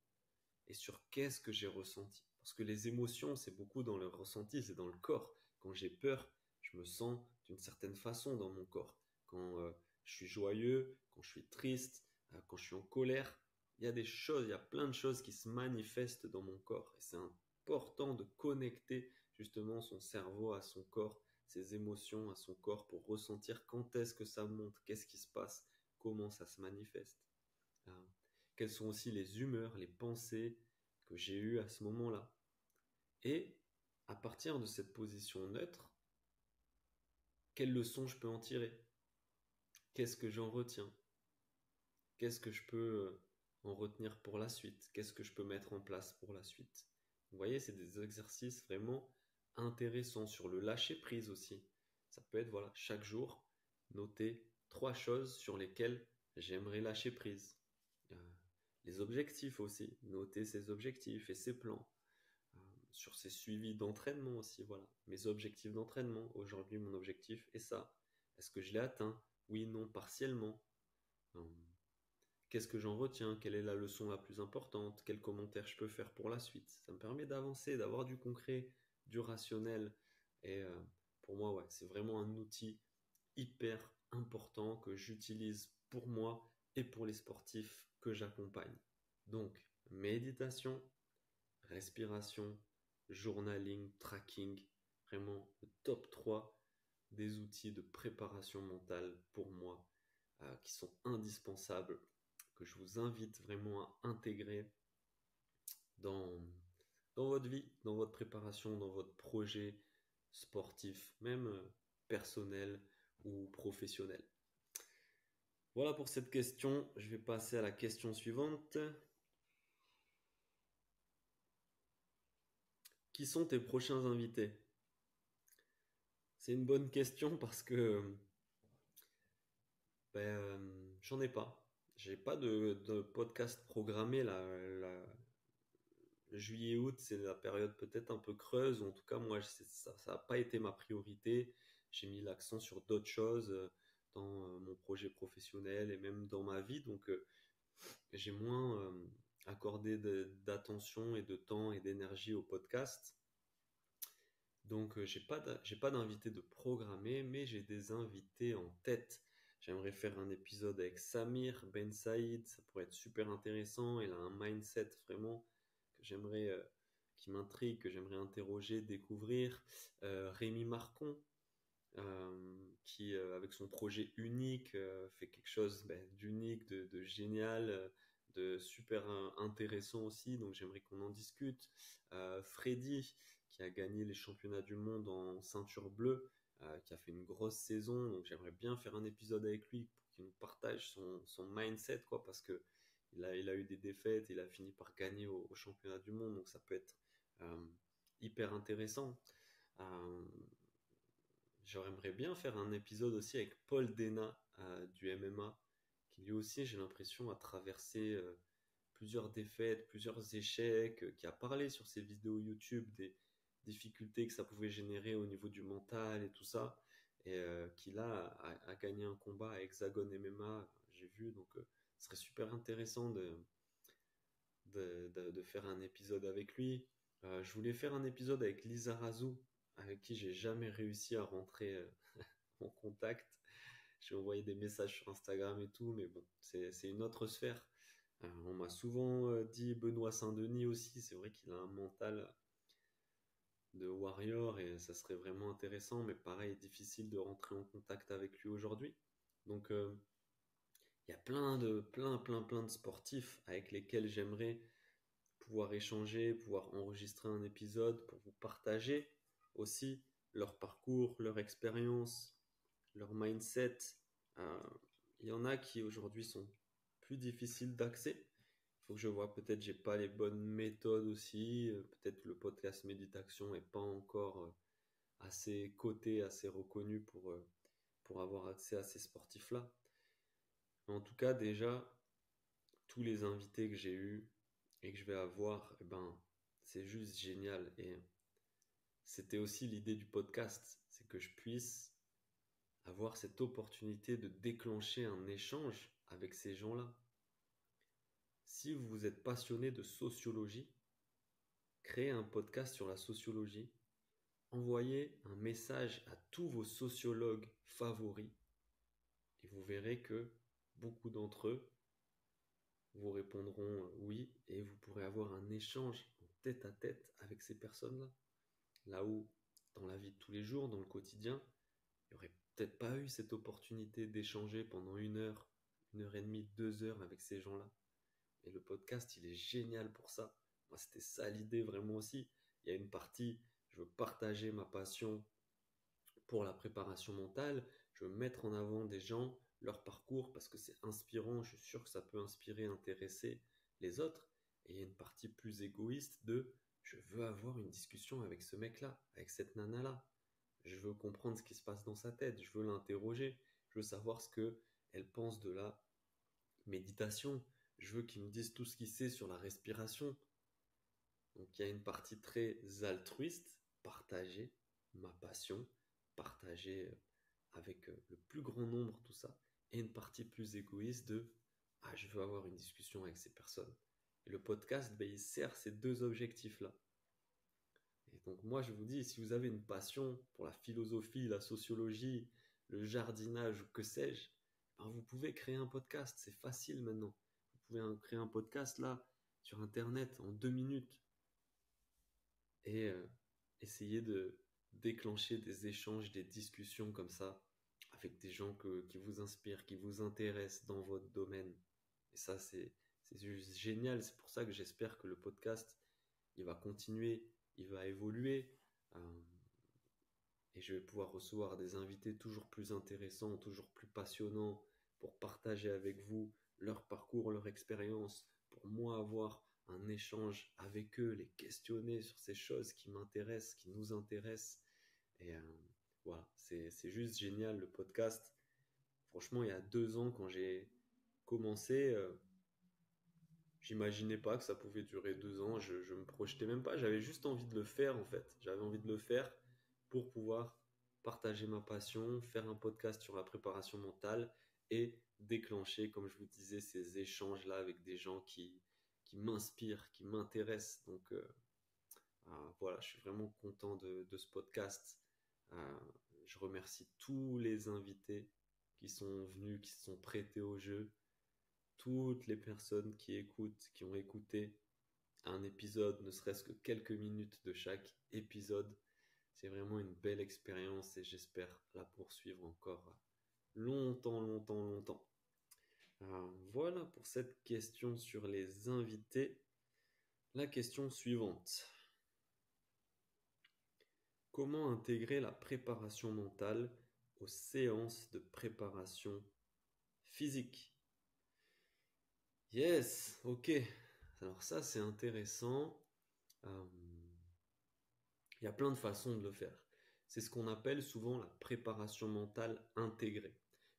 et sur qu'est-ce que j'ai ressenti. Parce que les émotions, c'est beaucoup dans le ressenti, c'est dans le corps. Quand j'ai peur, je me sens d'une certaine façon dans mon corps. Quand je suis joyeux, quand je suis triste, quand je suis en colère, il y a des choses, il y a plein de choses qui se manifestent dans mon corps. Et c'est important de connecter justement son cerveau à son corps, ses émotions à son corps pour ressentir quand est-ce que ça monte, qu'est-ce qui se passe, comment ça se manifeste. Quelles sont aussi les humeurs, les pensées que j'ai eues à ce moment-là. Et à partir de cette position neutre, quelles leçons je peux en tirer? Qu'est-ce que j'en retiens? Qu'est-ce que je peux en retenir pour la suite? Qu'est-ce que je peux mettre en place pour la suite? Vous voyez, c'est des exercices vraiment intéressants sur le lâcher prise aussi. Ça peut être, voilà, chaque jour, noter 3 choses sur lesquelles j'aimerais lâcher prise. Euh, les objectifs aussi, noter ses objectifs et ses plans. Euh, sur ses suivis d'entraînement aussi, voilà. Mes objectifs d'entraînement. Aujourd'hui, mon objectif est ça. Est-ce que je l'ai atteint? Oui, non, partiellement. Euh, Qu'est-ce que j'en retiens? Quelle est la leçon la plus importante? Quels commentaires je peux faire pour la suite? Ça me permet d'avancer, d'avoir du concret, du rationnel. Et pour moi, ouais, c'est vraiment un outil hyper important que j'utilise pour moi et pour les sportifs que j'accompagne. Donc, méditation, respiration, journaling, tracking, vraiment le top 3 des outils de préparation mentale pour moi qui sont indispensables, que je vous invite vraiment à intégrer dans, dans votre vie, dans votre préparation, dans votre projet sportif, même personnel ou professionnel. Voilà pour cette question. Je vais passer à la question suivante. Qui sont tes prochains invités? C'est une bonne question parce que j'en ai pas. J'ai pas de podcast programmé là. Juillet-août, c'est la période peut-être un peu creuse. En tout cas, moi, ça n'a pas été ma priorité. J'ai mis l'accent sur d'autres choses dans mon projet professionnel et même dans ma vie. Donc, j'ai moins accordé d'attention et de temps et d'énergie au podcast. Donc, j'ai pas d'invité de programmé, mais j'ai des invités en tête. J'aimerais faire un épisode avec Samir Ben Saïd, ça pourrait être super intéressant. Il a un mindset vraiment que j'aimerais, qui m'intrigue, que j'aimerais interroger, découvrir. Rémi Marcon, qui, avec son projet unique, fait quelque chose d'unique, de génial, de super intéressant aussi. Donc j'aimerais qu'on en discute. Freddy, qui a gagné les championnats du monde en ceinture bleue, qui a fait une grosse saison. Donc j'aimerais bien faire un épisode avec lui pour qu'il nous partage son mindset, quoi, parce que il a eu des défaites, il a fini par gagner au championnat du monde. Donc ça peut être hyper intéressant. Euh, J'aimerais bien faire un épisode aussi avec Paul Dena du MMA, qui lui aussi, j'ai l'impression, a traversé plusieurs défaites, plusieurs échecs, qui a parlé sur ses vidéos YouTube des difficultés que ça pouvait générer au niveau du mental et tout ça, et qui là a gagné un combat à Hexagon MMA, j'ai vu, donc ce serait super intéressant de faire un épisode avec lui. Je voulais faire un épisode avec Lisa Razou, avec qui j'ai jamais réussi à rentrer en contact. J'ai envoyé des messages sur Instagram et tout, mais bon, c'est une autre sphère. On m'a souvent dit Benoît Saint-Denis aussi, c'est vrai qu'il a un mental de warrior et ça serait vraiment intéressant, mais pareil, difficile de rentrer en contact avec lui aujourd'hui. Donc, il y a plein de sportifs avec lesquels j'aimerais pouvoir échanger, pouvoir enregistrer un épisode pour vous partager aussi leur parcours, leur expérience, leur mindset. Euh, il y en a qui aujourd'hui sont plus difficiles d'accès. Il faut que je vois, peut-être j'ai pas les bonnes méthodes aussi. Peut-être le podcast méditation est pas encore assez coté, assez reconnu pour avoir accès à ces sportifs-là. En tout cas, déjà, tous les invités que j'ai eus et que je vais avoir, eh ben, c'est juste génial. Et c'était aussi l'idée du podcast, c'est que je puisse avoir cette opportunité de déclencher un échange avec ces gens-là. Si vous êtes passionné de sociologie, créez un podcast sur la sociologie, envoyez un message à tous vos sociologues favoris et vous verrez que beaucoup d'entre eux vous répondront oui et vous pourrez avoir un échange en tête à tête avec ces personnes-là. Là où, dans la vie de tous les jours, dans le quotidien, il n'y aurait peut-être pas eu cette opportunité d'échanger pendant 1 heure et demie, 2 heures avec ces gens-là. Et le podcast, il est génial pour ça. Moi, c'était ça l'idée vraiment aussi. Il y a une partie, je veux partager ma passion pour la préparation mentale. Je veux mettre en avant des gens, leur parcours, parce que c'est inspirant. Je suis sûr que ça peut inspirer, intéresser les autres. Et il y a une partie plus égoïste de je veux avoir une discussion avec ce mec-là, avec cette nana-là. Je veux comprendre ce qui se passe dans sa tête. Je veux l'interroger. Je veux savoir ce qu'elle pense de la méditation. Je veux qu'il me dise tout ce qu'il sait sur la respiration. Donc il y a une partie très altruiste, partager ma passion, partager avec le plus grand nombre tout ça, et une partie plus égoïste de je veux avoir une discussion avec ces personnes. Et le podcast, ben, il sert ces deux objectifs-là. Et donc moi je vous dis, si vous avez une passion pour la philosophie, la sociologie, le jardinage ou que sais-je, ben, vous pouvez créer un podcast, c'est facile maintenant. Vous pouvez créer un podcast là sur internet en 2 minutes et essayer de déclencher des échanges, des discussions comme ça avec des gens qui vous inspirent, qui vous intéressent dans votre domaine. Et ça, c'est juste génial. C'est pour ça que j'espère que le podcast, il va continuer, il va évoluer. euh, et je vais pouvoir recevoir des invités toujours plus intéressants, toujours plus passionnants pour partager avec vous leur parcours, leur expérience, pour moi avoir un échange avec eux, les questionner sur ces choses qui m'intéressent, qui nous intéressent. Et voilà, c'est juste génial le podcast. Franchement, il y a 2 ans, quand j'ai commencé, j'imaginais pas que ça pouvait durer 2 ans. Je me projetais même pas. J'avais juste envie de le faire en fait. J'avais envie de le faire pour pouvoir partager ma passion, faire un podcast sur la préparation mentale et déclencher, comme je vous disais, ces échanges-là avec des gens qui m'inspirent, qui m'intéressent. Donc voilà, je suis vraiment content de ce podcast. Euh, je remercie tous les invités qui sont venus, qui se sont prêtés au jeu, toutes les personnes qui écoutent, qui ont écouté un épisode, ne serait-ce que quelques minutes de chaque épisode. C'est vraiment une belle expérience et j'espère la poursuivre encore longtemps, longtemps, longtemps. Voilà pour cette question sur les invités. La question suivante. Comment intégrer la préparation mentale aux séances de préparation physique? Yes, ok. Alors ça, c'est intéressant. Euh, Il y a plein de façons de le faire. C'est ce qu'on appelle souvent la préparation mentale intégrée.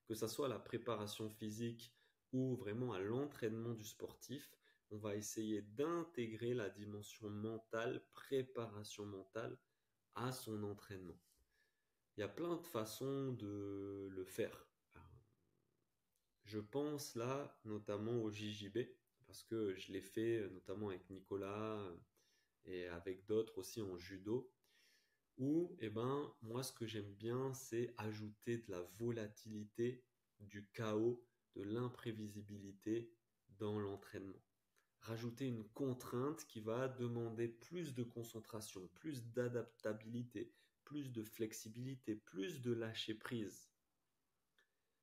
Que ce soit la préparation physique ou vraiment à l'entraînement du sportif, on va essayer d'intégrer la dimension mentale, préparation mentale à son entraînement. Il y a plein de façons de le faire. Je pense là notamment au JJB, parce que je l'ai fait notamment avec Nicolas et avec d'autres aussi en judo, où moi ce que j'aime bien c'est ajouter de la volatilité, du chaos, de l'imprévisibilité dans l'entraînement. Rajouter une contrainte qui va demander plus de concentration, plus d'adaptabilité, plus de flexibilité, plus de lâcher prise.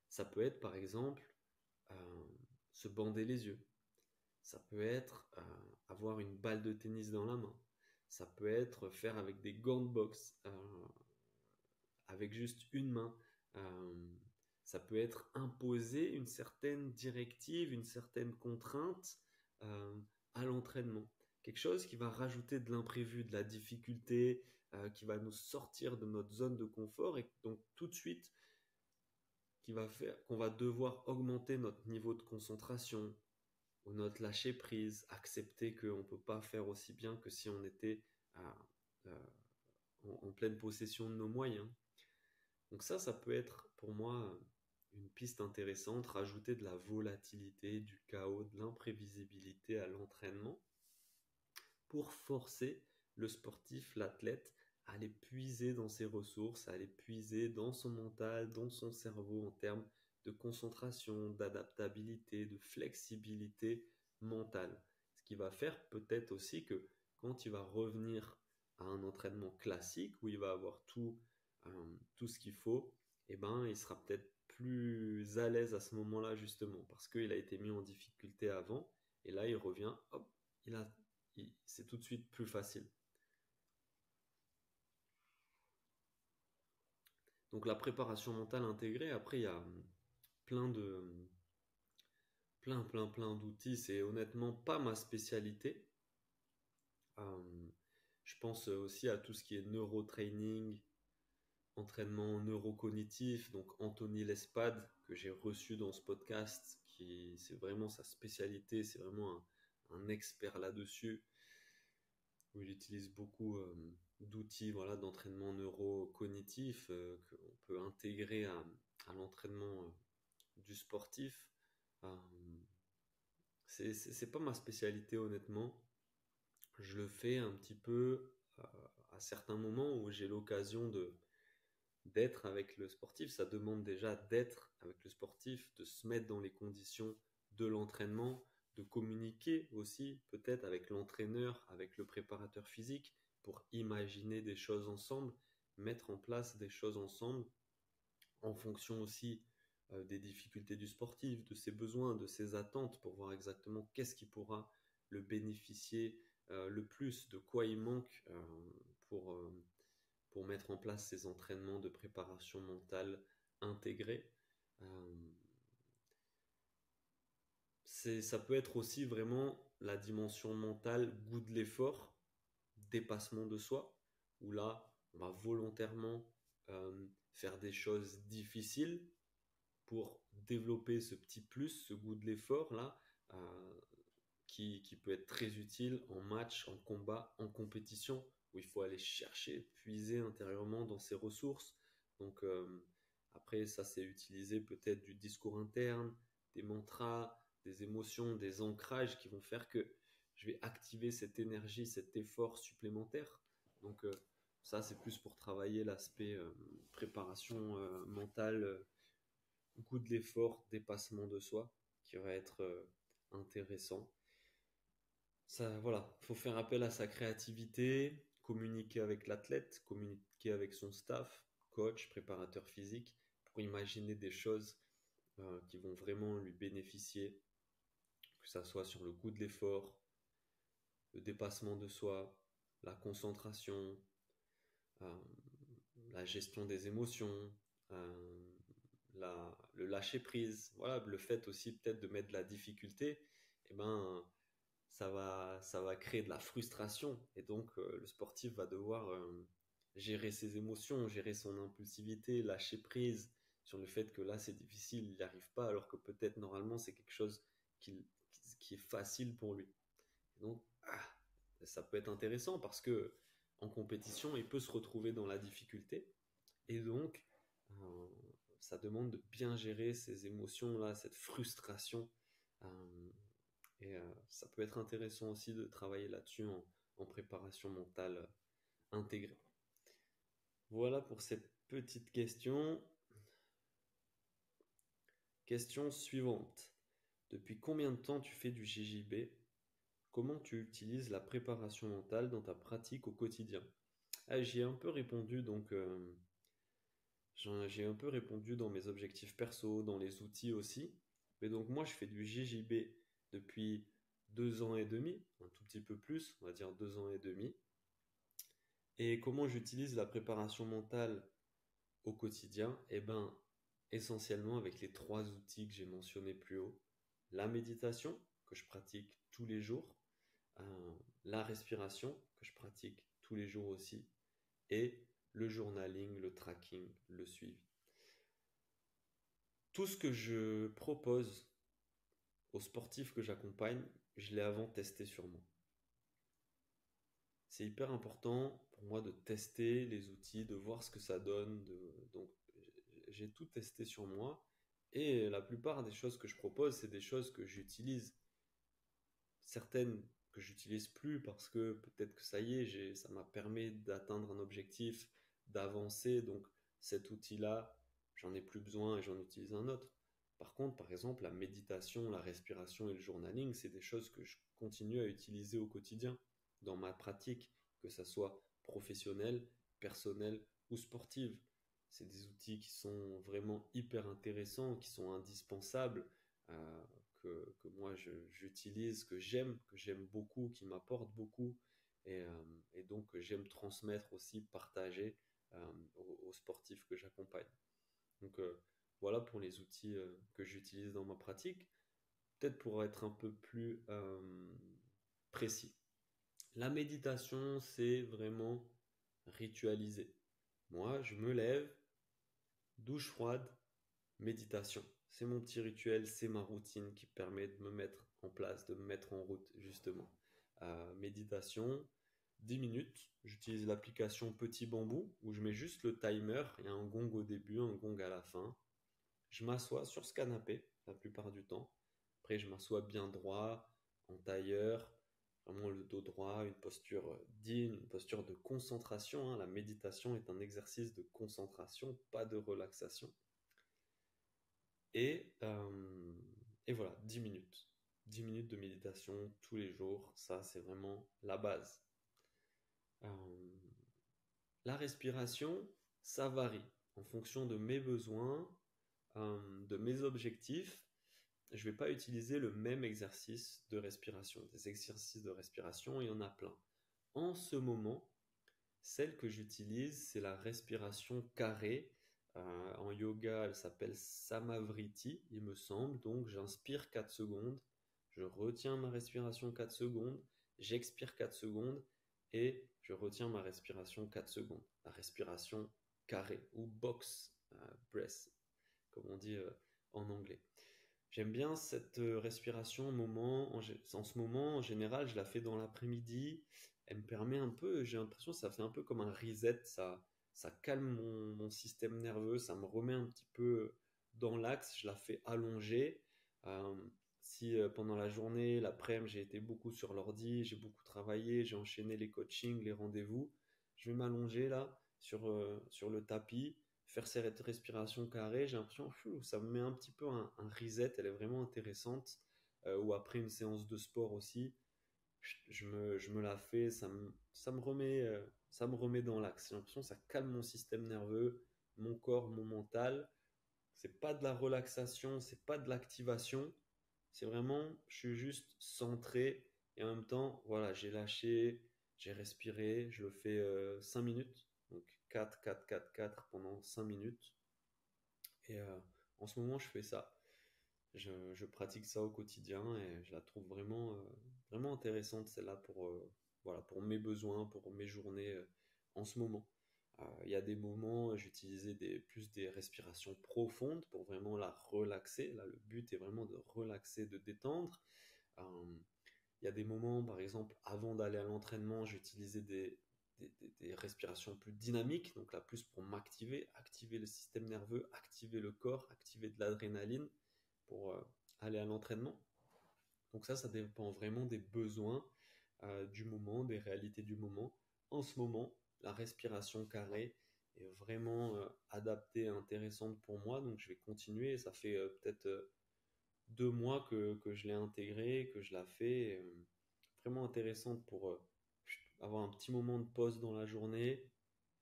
Ça peut être par exemple se bander les yeux. Ça peut être avoir une balle de tennis dans la main. Ça peut être faire avec des gants de boxe, avec juste une main. Euh, Ça peut être imposer une certaine directive, une certaine contrainte euh, à l'entraînement. Quelque chose qui va rajouter de l'imprévu, de la difficulté, qui va nous sortir de notre zone de confort et donc tout de suite qui va faire qu'on va devoir augmenter notre niveau de concentration ou notre lâcher prise, accepter qu'on ne peut pas faire aussi bien que si on était euh, en pleine possession de nos moyens. Donc ça peut être pour moi une piste intéressante, rajouter de la volatilité, du chaos, de l'imprévisibilité à l'entraînement pour forcer le sportif, l'athlète, à aller puiser dans ses ressources, à aller puiser dans son mental, dans son cerveau en termes de concentration, d'adaptabilité, de flexibilité mentale. Ce qui va faire peut-être aussi que quand il va revenir à un entraînement classique où il va avoir tout ce qu'il faut, il sera peut-être plus à l'aise à ce moment-là justement parce qu'il a été mis en difficulté avant et là il revient, hop, c'est tout de suite plus facile. Donc la préparation mentale intégrée, après il y a plein de plein d'outils. C'est honnêtement pas ma spécialité. Euh, je pense aussi à tout ce qui est neurotraining, entraînement neurocognitif, donc Anthony Lespade, que j'ai reçu dans ce podcast, qui c'est vraiment sa spécialité, c'est vraiment un expert là-dessus, où il utilise beaucoup d'outils voilà, d'entraînement neurocognitif qu'on peut intégrer à l'entraînement du sportif. Euh, c'est pas ma spécialité honnêtement. Je le fais un petit peu à certains moments où j'ai l'occasion d'être avec le sportif. Ça demande déjà d'être avec le sportif, de se mettre dans les conditions de l'entraînement, de communiquer aussi peut-être avec l'entraîneur, avec le préparateur physique pour imaginer des choses ensemble, mettre en place des choses ensemble en fonction aussi des difficultés du sportif, de ses besoins, de ses attentes pour voir exactement qu'est-ce qui pourra le bénéficier le plus, de quoi il manque pour, euh, pour mettre en place ces entraînements de préparation mentale intégrés. Euh, Ça peut être aussi vraiment la dimension mentale, goût de l'effort, dépassement de soi, où là, on va volontairement faire des choses difficiles pour développer ce petit plus, ce goût de l'effort là, qui peut être très utile en match, en combat, en compétition, où il faut aller chercher, puiser intérieurement dans ses ressources. Donc après, ça c'est utiliser peut-être du discours interne, des mantras, des émotions, des ancrages qui vont faire que je vais activer cette énergie, cet effort supplémentaire. Donc ça c'est plus pour travailler l'aspect préparation mentale, goût de l'effort, dépassement de soi, qui va être intéressant. Ça, voilà, il faut faire appel à sa créativité, communiquer avec l'athlète, communiquer avec son staff, coach, préparateur physique, pour imaginer des choses qui vont vraiment lui bénéficier, que ça soit sur le goût de l'effort, le dépassement de soi, la concentration, euh, la gestion des émotions, euh, le lâcher prise. Voilà, le fait aussi peut-être de mettre de la difficulté, eh ben, ça va créer de la frustration. Et donc, le sportif va devoir gérer ses émotions, gérer son impulsivité, lâcher prise sur le fait que là, c'est difficile, il n'y arrive pas, alors que peut-être normalement, c'est quelque chose qui est facile pour lui. Et donc, ça peut être intéressant parce que en compétition, il peut se retrouver dans la difficulté. Et donc, euh, ça demande de bien gérer ces émotions-là, cette frustration. Euh, Ça peut être intéressant aussi de travailler là-dessus en préparation mentale intégrée. Voilà pour cette petite question. Question suivante. Depuis combien de temps tu fais du GJB? Comment tu utilises la préparation mentale dans ta pratique au quotidien? J'y ai un peu répondu, donc j'ai un peu répondu dans mes objectifs perso, dans les outils aussi. Mais donc moi, je fais du GJB depuis 2 ans et demi, un tout petit peu plus, on va dire 2 ans et demi. Et comment j'utilise la préparation mentale au quotidien? Eh ben, essentiellement avec les trois outils que j'ai mentionnés plus haut. La méditation, que je pratique tous les jours. La respiration, que je pratique tous les jours aussi. Et le journaling, le tracking, le suivi. Tout ce que je propose aux sportifs que j'accompagne, je l'ai avant testé sur moi. C'est hyper important pour moi de tester les outils, de voir ce que ça donne. Donc, j'ai tout testé sur moi. Et la plupart des choses que je propose, c'est des choses que j'utilise. Certaines que j'utilise plus parce que peut-être que ça y est, ça m'a permis d'atteindre un objectif, d'avancer. Donc, cet outil-là, j'en ai plus besoin et j'en utilise un autre. Par contre, par exemple, la méditation, la respiration et le journaling, c'est des choses que je continue à utiliser au quotidien dans ma pratique, que ça soit professionnelle, personnelle ou sportive. C'est des outils qui sont vraiment hyper intéressants, qui sont indispensables, euh, que moi j'utilise, que j'aime beaucoup, qui m'apportent beaucoup et donc que j'aime transmettre aussi, partager aux sportifs que j'accompagne. Donc voilà pour les outils que j'utilise dans ma pratique. Peut-être pour être un peu plus précis. La méditation, c'est vraiment ritualisé. Moi, je me lève, douche froide, méditation. C'est mon petit rituel, c'est ma routine qui permet de me mettre en place, de me mettre en route, justement. Méditation, 10 minutes. J'utilise l'application Petit Bambou où je mets juste le timer. Il y a un gong au début, un gong à la fin. Je m'assois sur ce canapé la plupart du temps. Après, je m'assois bien droit, en tailleur, vraiment le dos droit, une posture digne, une posture de concentration, hein. La méditation est un exercice de concentration, pas de relaxation. Et, euh, et voilà, 10 minutes. 10 minutes de méditation tous les jours, ça c'est vraiment la base. Euh, la respiration, ça varie en fonction de mes besoins, de mes objectifs. Je ne vais pas utiliser le même exercice de respiration. Des exercices de respiration, il y en a plein. En ce moment, celle que j'utilise, c'est la respiration carrée. En yoga, elle s'appelle Samavriti, il me semble. Donc, j'inspire 4 secondes, je retiens ma respiration 4 secondes, j'expire 4 secondes et je retiens ma respiration 4 secondes. La respiration carrée ou box breath, comme on dit en anglais. J'aime bien cette respiration en ce moment, en général, je la fais dans l'après-midi. Elle me permet un peu, j'ai l'impression que ça fait un peu comme un reset, ça calme mon système nerveux, ça me remet un petit peu dans l'axe, je la fais allonger. Euh, si pendant la journée, l'après-midi, j'ai été beaucoup sur l'ordi, j'ai beaucoup travaillé, j'ai enchaîné les coachings, les rendez-vous, je vais m'allonger là sur le tapis, faire cette respiration carrée, j'ai l'impression ça me met un petit peu un reset, elle est vraiment intéressante. Ou après une séance de sport aussi, je me la fais, ça me remet dans l'axe. J'ai l'impression que ça calme mon système nerveux, mon corps, mon mental. C'est pas de la relaxation, c'est pas de l'activation, c'est vraiment, je suis juste centré et en même temps, voilà, j'ai lâché, j'ai respiré, je le fais 5 minutes, donc 4, 4, 4, 4 pendant 5 minutes. Et en ce moment, je fais ça. Je pratique ça au quotidien et je la trouve vraiment, vraiment intéressante, celle-là, voilà, pour mes besoins, pour mes journées en ce moment. Il y a des moments, j'utilisais plus des respirations profondes pour vraiment la relaxer. Là, le but est vraiment de relaxer, de détendre. Euh, il y a des moments, par exemple, avant d'aller à l'entraînement, j'utilisais des respirations plus dynamiques, donc là, plus pour m'activer, activer le système nerveux, activer le corps, activer de l'adrénaline pour aller à l'entraînement. Donc ça dépend vraiment des besoins du moment, des réalités du moment. En ce moment, la respiration carrée est vraiment adaptée et intéressante pour moi, donc je vais continuer. Ça fait peut-être 2 mois que je l'ai intégrée, que je la fais. Vraiment intéressante pour avoir un petit moment de pause dans la journée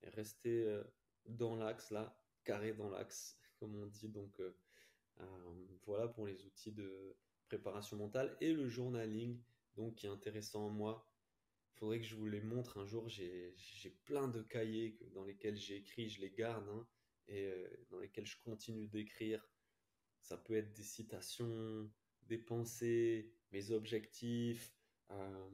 et rester dans l'axe, là, carré dans l'axe, comme on dit. Donc voilà pour les outils de préparation mentale et le journaling, donc qui est intéressant en moi. Il faudrait que je vous les montre un jour. J'ai plein de cahiers dans lesquels j'ai écrit, je les garde, hein, et dans lesquels je continue d'écrire. Ça peut être des citations, des pensées, mes objectifs, euh,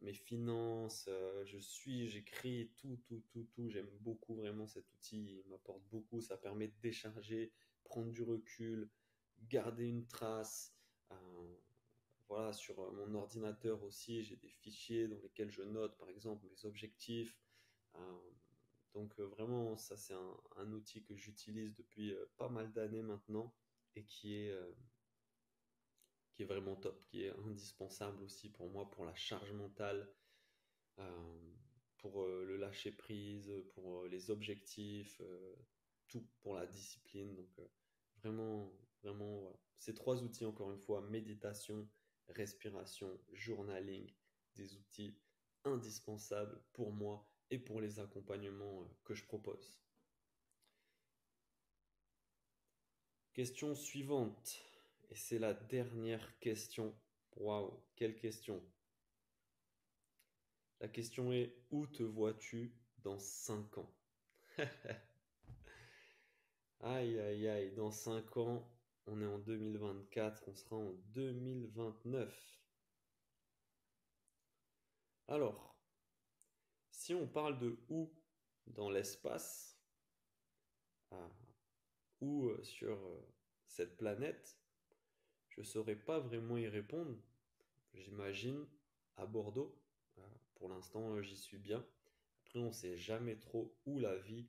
mes finances. J'écris tout, tout, tout, tout. J'aime beaucoup vraiment cet outil. Il m'apporte beaucoup. Ça permet de décharger, prendre du recul, garder une trace. Euh, voilà, sur mon ordinateur aussi, j'ai des fichiers dans lesquels je note, par exemple, mes objectifs. Euh, donc vraiment, ça c'est un outil que j'utilise depuis pas mal d'années maintenant et qui est vraiment top, qui est indispensable aussi pour moi, pour la charge mentale, euh, pour le lâcher prise, pour les objectifs, tout pour la discipline. Donc vraiment, vraiment, voilà. Ces 3 outils, encore une fois, méditation, respiration, journaling, des outils indispensables pour moi et pour les accompagnements que je propose. Question suivante. Et c'est la dernière question. Waouh, quelle question. La question est, où te vois-tu dans 5 ans? Aïe, aïe, aïe, dans 5 ans, on est en 2024, on sera en 2029. Alors, si on parle de où dans l'espace, euh, ou sur cette planète, je ne saurais pas vraiment y répondre. J'imagine à Bordeaux. Euh, pour l'instant, j'y suis bien. Après, on ne sait jamais trop où la vie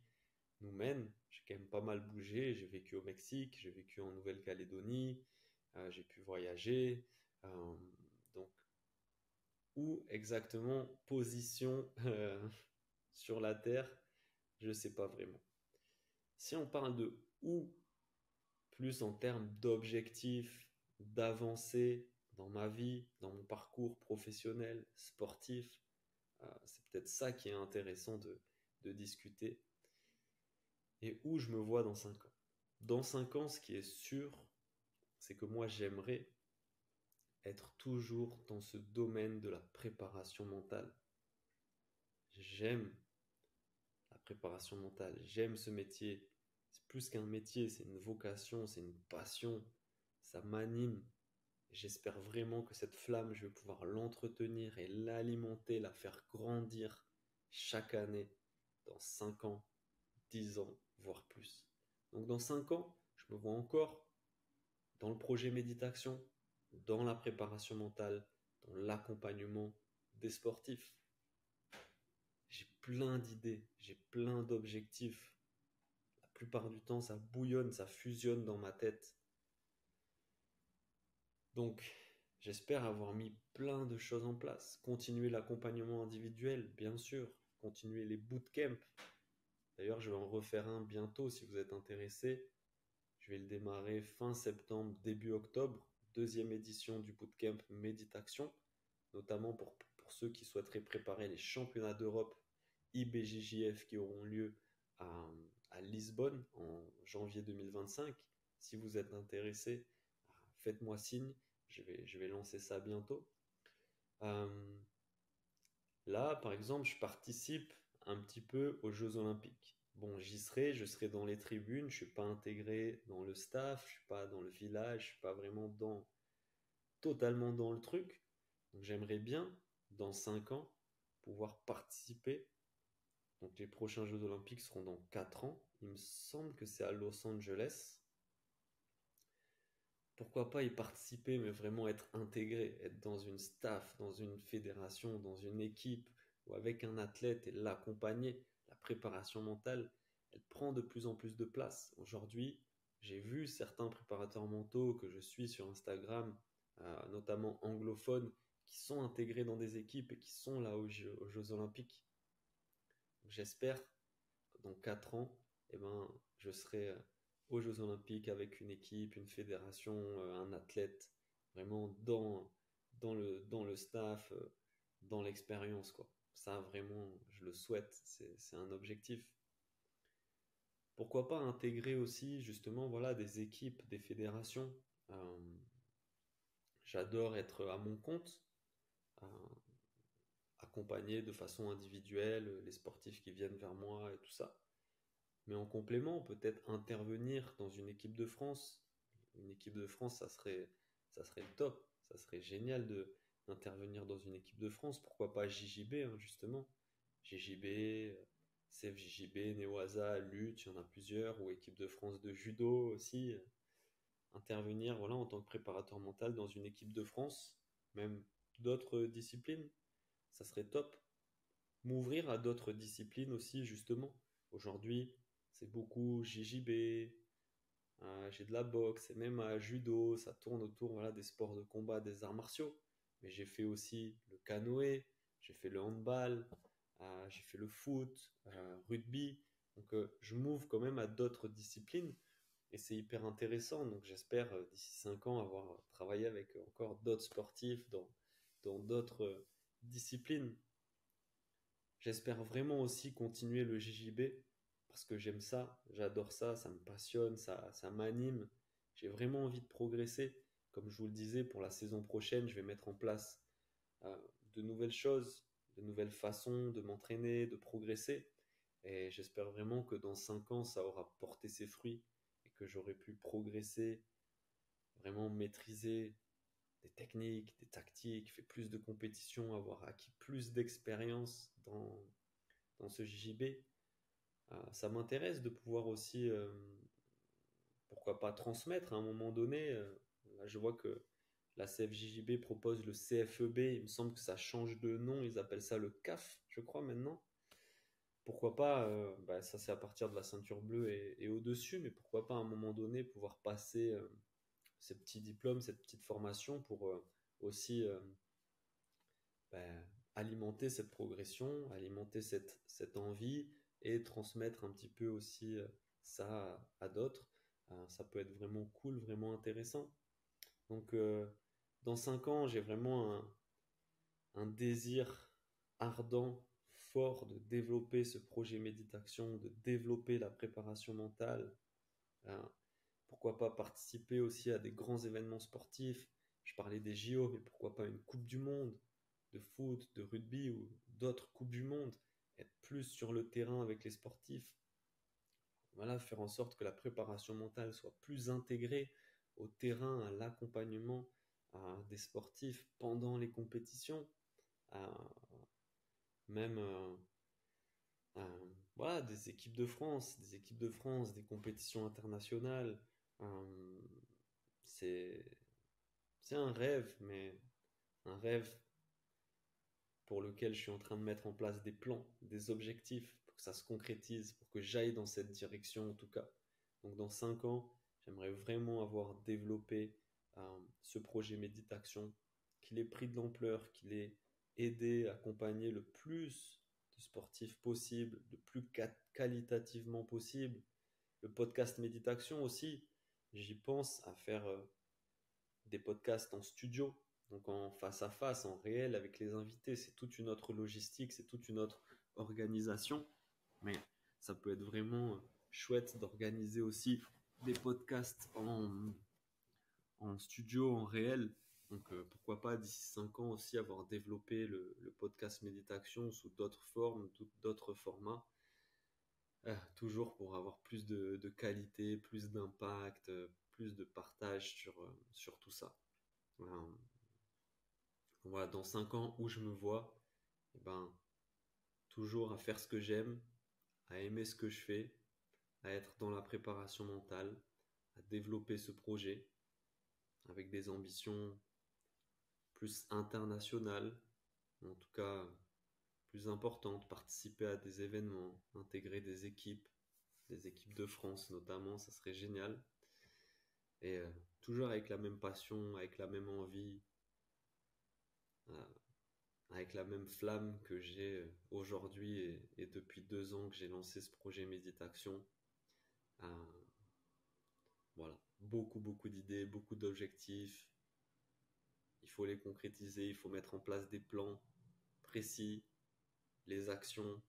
nous mène. J'ai quand même pas mal bougé. J'ai vécu au Mexique, j'ai vécu en Nouvelle-Calédonie, j'ai pu voyager. Euh, donc, où exactement position sur la Terre, je ne sais pas vraiment. Si on parle de où, plus en termes d'objectifs, d'avancées dans ma vie, dans mon parcours professionnel, sportif, c'est peut-être ça qui est intéressant de discuter. Et où je me vois dans 5 ans. Dans 5 ans, ce qui est sûr, c'est que moi, j'aimerais être toujours dans ce domaine de la préparation mentale. J'aime la préparation mentale, j'aime ce métier. C'est plus qu'un métier, c'est une vocation, c'est une passion. Ça m'anime. J'espère vraiment que cette flamme, je vais pouvoir l'entretenir et l'alimenter, la faire grandir chaque année, dans 5 ans, 10 ans, voire plus. Donc dans 5 ans, je me vois encore dans le projet méditation, dans la préparation mentale, dans l'accompagnement des sportifs. J'ai plein d'idées, j'ai plein d'objectifs. La plupart du temps, ça bouillonne, ça fusionne dans ma tête. Donc, j'espère avoir mis plein de choses en place. Continuer l'accompagnement individuel, bien sûr. Continuer les bootcamps. D'ailleurs, je vais en refaire un bientôt si vous êtes intéressé. Je vais le démarrer fin septembre, début octobre. Deuxième édition du bootcamp Méditation, notamment pour ceux qui souhaiteraient préparer les championnats d'Europe IBJJF qui auront lieu à, à Lisbonne en janvier 2025. Si vous êtes intéressé, faites-moi signe. Je vais lancer ça bientôt. Euh, Là, par exemple, je participe un petit peu aux Jeux Olympiques. Bon, j'y serai, je serai dans les tribunes, je ne suis pas intégré dans le staff, je ne suis pas dans le village, je ne suis pas vraiment totalement dans le truc. Donc j'aimerais bien, dans 5 ans, pouvoir participer. Donc les prochains Jeux Olympiques seront dans 4 ans. Il me semble que c'est à Los Angeles. Pourquoi pas y participer, mais vraiment être intégré, être dans une staff, dans une fédération, dans une équipe, ou avec un athlète et l'accompagner. La préparation mentale, elle prend de plus en plus de place. Aujourd'hui, j'ai vu certains préparateurs mentaux que je suis sur Instagram, notamment anglophones, qui sont intégrés dans des équipes et qui sont là aux Jeux Olympiques. J'espère que dans 4 ans, eh ben, je serai aux Jeux Olympiques avec une équipe, une fédération, un athlète, vraiment dans le staff, dans l'expérience, quoi. Ça, vraiment, je le souhaite, c'est un objectif. Pourquoi pas intégrer aussi, justement, voilà, des équipes, des fédérations. Euh, J'adore être à mon compte, euh, accompagner de façon individuelle les sportifs qui viennent vers moi et tout ça. Mais en complément, peut-être intervenir dans une équipe de France. Une équipe de France, ça serait le top. Ça serait génial d'intervenir dans une équipe de France. Pourquoi pas JJB, hein, justement. JJB, CF JJB, Newaza, Lutte, il y en a plusieurs. Ou équipe de France de judo aussi. Intervenir voilà, en tant que préparateur mental dans une équipe de France. Même d'autres disciplines. Ça serait top. M'ouvrir à d'autres disciplines aussi, justement. Aujourd'hui, c'est beaucoup JJB, j'ai de la boxe et même judo, ça tourne autour voilà, des sports de combat, des arts martiaux. Mais j'ai fait aussi le canoë, j'ai fait le handball, j'ai fait le foot, rugby. Donc je m'ouvre quand même à d'autres disciplines et c'est hyper intéressant. Donc j'espère d'ici 5 ans avoir travaillé avec encore d'autres sportifs dans d'autres disciplines. J'espère vraiment aussi continuer le JJB parce que j'aime ça, j'adore ça, ça me passionne, ça m'anime. J'ai vraiment envie de progresser. Comme je vous le disais, pour la saison prochaine, je vais mettre en place euh, de nouvelles choses, de nouvelles façons de m'entraîner, de progresser. Et j'espère vraiment que dans 5 ans, ça aura porté ses fruits et que j'aurai pu progresser, vraiment maîtriser des techniques, des tactiques, faire plus de compétitions, avoir acquis plus d'expérience dans ce JJB. Ça m'intéresse de pouvoir aussi, pourquoi pas, transmettre à un moment donné. Là, je vois que la CFJJB propose le CFEB, il me semble que ça change de nom, ils appellent ça le CAF, je crois maintenant. Pourquoi pas, ça c'est à partir de la ceinture bleue et au-dessus, mais pourquoi pas à un moment donné pouvoir passer ces petits diplômes, cette petite formation pour aussi ben, alimenter cette progression, alimenter cette envie et transmettre un petit peu aussi ça à d'autres. Ça peut être vraiment cool, vraiment intéressant. Donc, dans 5 ans, j'ai vraiment un désir ardent, fort de développer ce projet méditation, de développer la préparation mentale. Euh, Pourquoi pas participer aussi à des grands événements sportifs. Je parlais des JO, mais pourquoi pas une Coupe du Monde de foot, de rugby ou d'autres Coupes du Monde. Être plus sur le terrain avec les sportifs. Voilà, faire en sorte que la préparation mentale soit plus intégrée au terrain, à l'accompagnement des sportifs pendant les compétitions, à même voilà, des équipes de France, des compétitions internationales. Euh, c'est, c'est un rêve, mais un rêve pour lequel je suis en train de mettre en place des plans, des objectifs pour que ça se concrétise, pour que j'aille dans cette direction en tout cas. Donc dans 5 ans, j'aimerais vraiment avoir développé ce projet méditation, qu'il ait pris de l'ampleur, qu'il ait aidé, accompagné le plus de sportifs possible, le plus qualitativement possible. Le podcast méditation aussi, j'y pense à faire des podcasts en studio, donc en face à face, en réel avec les invités. C'est toute une autre logistique, c'est toute une autre organisation. Mais ça peut être vraiment chouette d'organiser aussi des podcasts en studio, en réel. Donc pourquoi pas d'ici 5 ans aussi avoir développé le podcast méditation sous d'autres formes, d'autres formats. Toujours pour avoir plus de qualité, plus d'impact, plus de partage sur tout ça. Voilà, voilà, dans 5 ans où je me vois, eh ben, toujours à faire ce que j'aime, à aimer ce que je fais, à être dans la préparation mentale, à développer ce projet avec des ambitions plus internationales, en tout cas plus importantes, participer à des événements, intégrer des équipes de France notamment, ça serait génial. Et toujours avec la même passion, avec la même envie, euh, avec la même flamme que j'ai aujourd'hui et depuis 2 ans que j'ai lancé ce projet méditation. Euh, voilà, beaucoup d'idées, beaucoup d'objectifs. Il faut les concrétiser, il faut mettre en place des plans précis, les actions.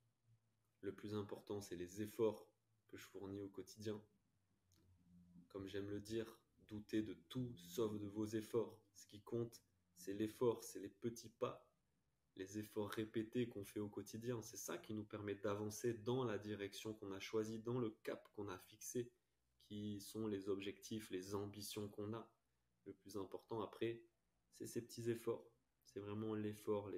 Le plus important, c'est les efforts que je fournis au quotidien. Comme j'aime le dire, doutez de tout sauf de vos efforts. Ce qui compte, c'est l'effort, c'est les petits pas, les efforts répétés qu'on fait au quotidien. C'est ça qui nous permet d'avancer dans la direction qu'on a choisie, dans le cap qu'on a fixé, qui sont les objectifs, les ambitions qu'on a. Le plus important après, c'est ces petits efforts. C'est vraiment l'effort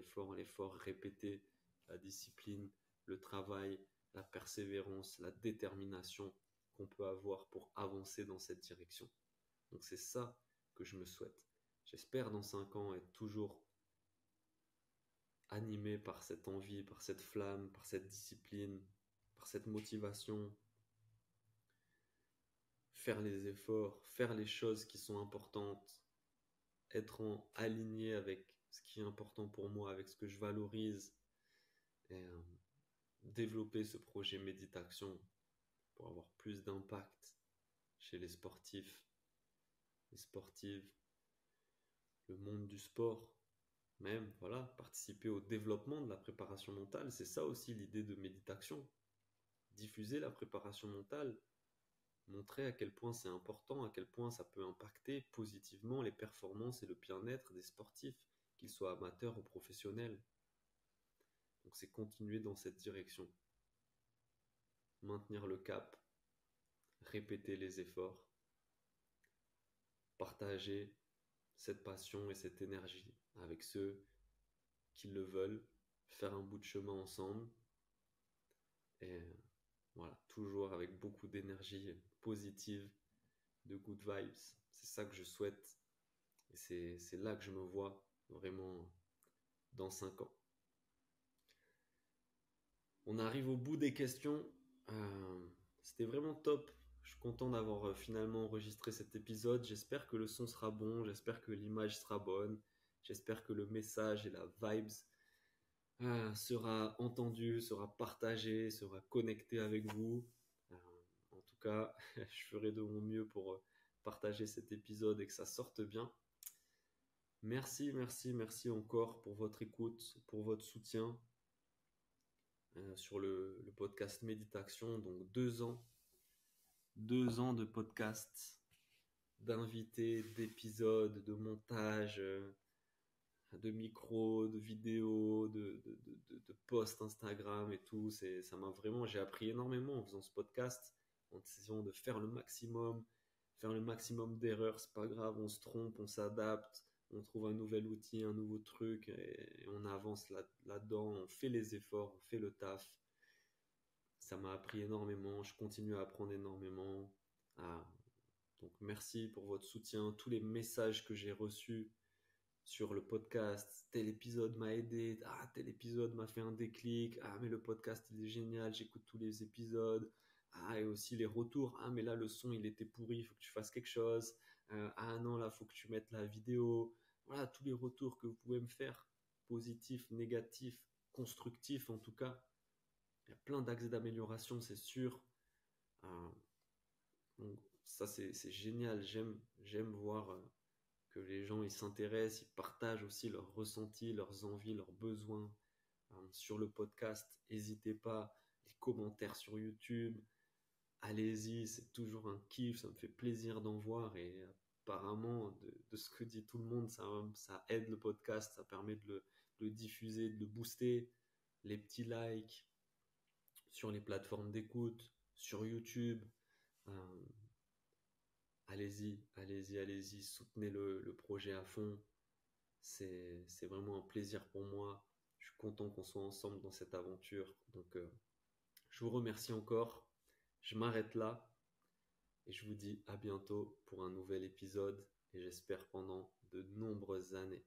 répété, la discipline, le travail, la persévérance, la détermination qu'on peut avoir pour avancer dans cette direction. Donc c'est ça que je me souhaite. J'espère dans 5 ans être toujours animé par cette envie, par cette flamme, par cette discipline, par cette motivation, faire les efforts, faire les choses qui sont importantes, être aligné avec ce qui est important pour moi, avec ce que je valorise, et développer ce projet méditation pour avoir plus d'impact chez les sportifs, les sportives, le monde du sport, même, voilà, participer au développement de la préparation mentale. C'est ça aussi l'idée de méditation. Diffuser la préparation mentale, montrer à quel point c'est important, à quel point ça peut impacter positivement les performances et le bien-être des sportifs, qu'ils soient amateurs ou professionnels. Donc c'est continuer dans cette direction. Maintenir le cap, répéter les efforts, partager cette passion et cette énergie avec ceux qui le veulent, faire un bout de chemin ensemble. Et voilà, toujours avec beaucoup d'énergie positive, de good vibes. C'est ça que je souhaite et c'est là que je me vois vraiment dans 5 ans. On arrive au bout des questions. Euh, C'était vraiment top. Je suis content d'avoir finalement enregistré cet épisode. J'espère que le son sera bon, j'espère que l'image sera bonne, j'espère que le message et la vibes sera entendu, sera partagé, sera connecté avec vous. Euh, En tout cas, je ferai de mon mieux pour partager cet épisode et que ça sorte bien. Merci, merci, merci encore pour votre écoute, pour votre soutien sur le podcast Méditation. Donc 2 ans de podcast, d'invités, d'épisodes, de montage, de micros, de vidéos, de posts Instagram et tout. Ça m'a vraiment, j'ai appris énormément en faisant ce podcast, en essayant de faire le maximum d'erreurs. C'est pas grave, on se trompe, on s'adapte, on trouve un nouvel outil, un nouveau truc et on avance là-dedans, on fait les efforts, on fait le taf. Ça m'a appris énormément, je continue à apprendre énormément. Ah, donc merci pour votre soutien, tous les messages que j'ai reçus sur le podcast. Tel épisode m'a aidé, tel épisode m'a fait un déclic, mais le podcast il est génial, j'écoute tous les épisodes. Et aussi les retours, mais là le son il était pourri, il faut que tu fasses quelque chose. Non, là faut que tu mettes la vidéo. Voilà, tous les retours que vous pouvez me faire, positifs, négatifs, constructifs en tout cas. Il y a plein d'axes d'amélioration, c'est sûr. Euh, donc ça c'est génial, j'aime voir que les gens ils s'intéressent, ils partagent aussi leurs ressentis, leurs envies, leurs besoins sur le podcast. N'hésitez pas, les commentaires sur YouTube, allez-y, c'est toujours un kiff, ça me fait plaisir d'en voir et apparemment de ce que dit tout le monde, ça aide le podcast, ça permet de le diffuser, de le booster, les petits likes sur les plateformes d'écoute, sur YouTube. Euh, Allez-y, allez-y, allez-y, soutenez le projet à fond. C'est vraiment un plaisir pour moi. Je suis content qu'on soit ensemble dans cette aventure. Donc, je vous remercie encore. Je m'arrête là et je vous dis à bientôt pour un nouvel épisode et j'espère pendant de nombreuses années.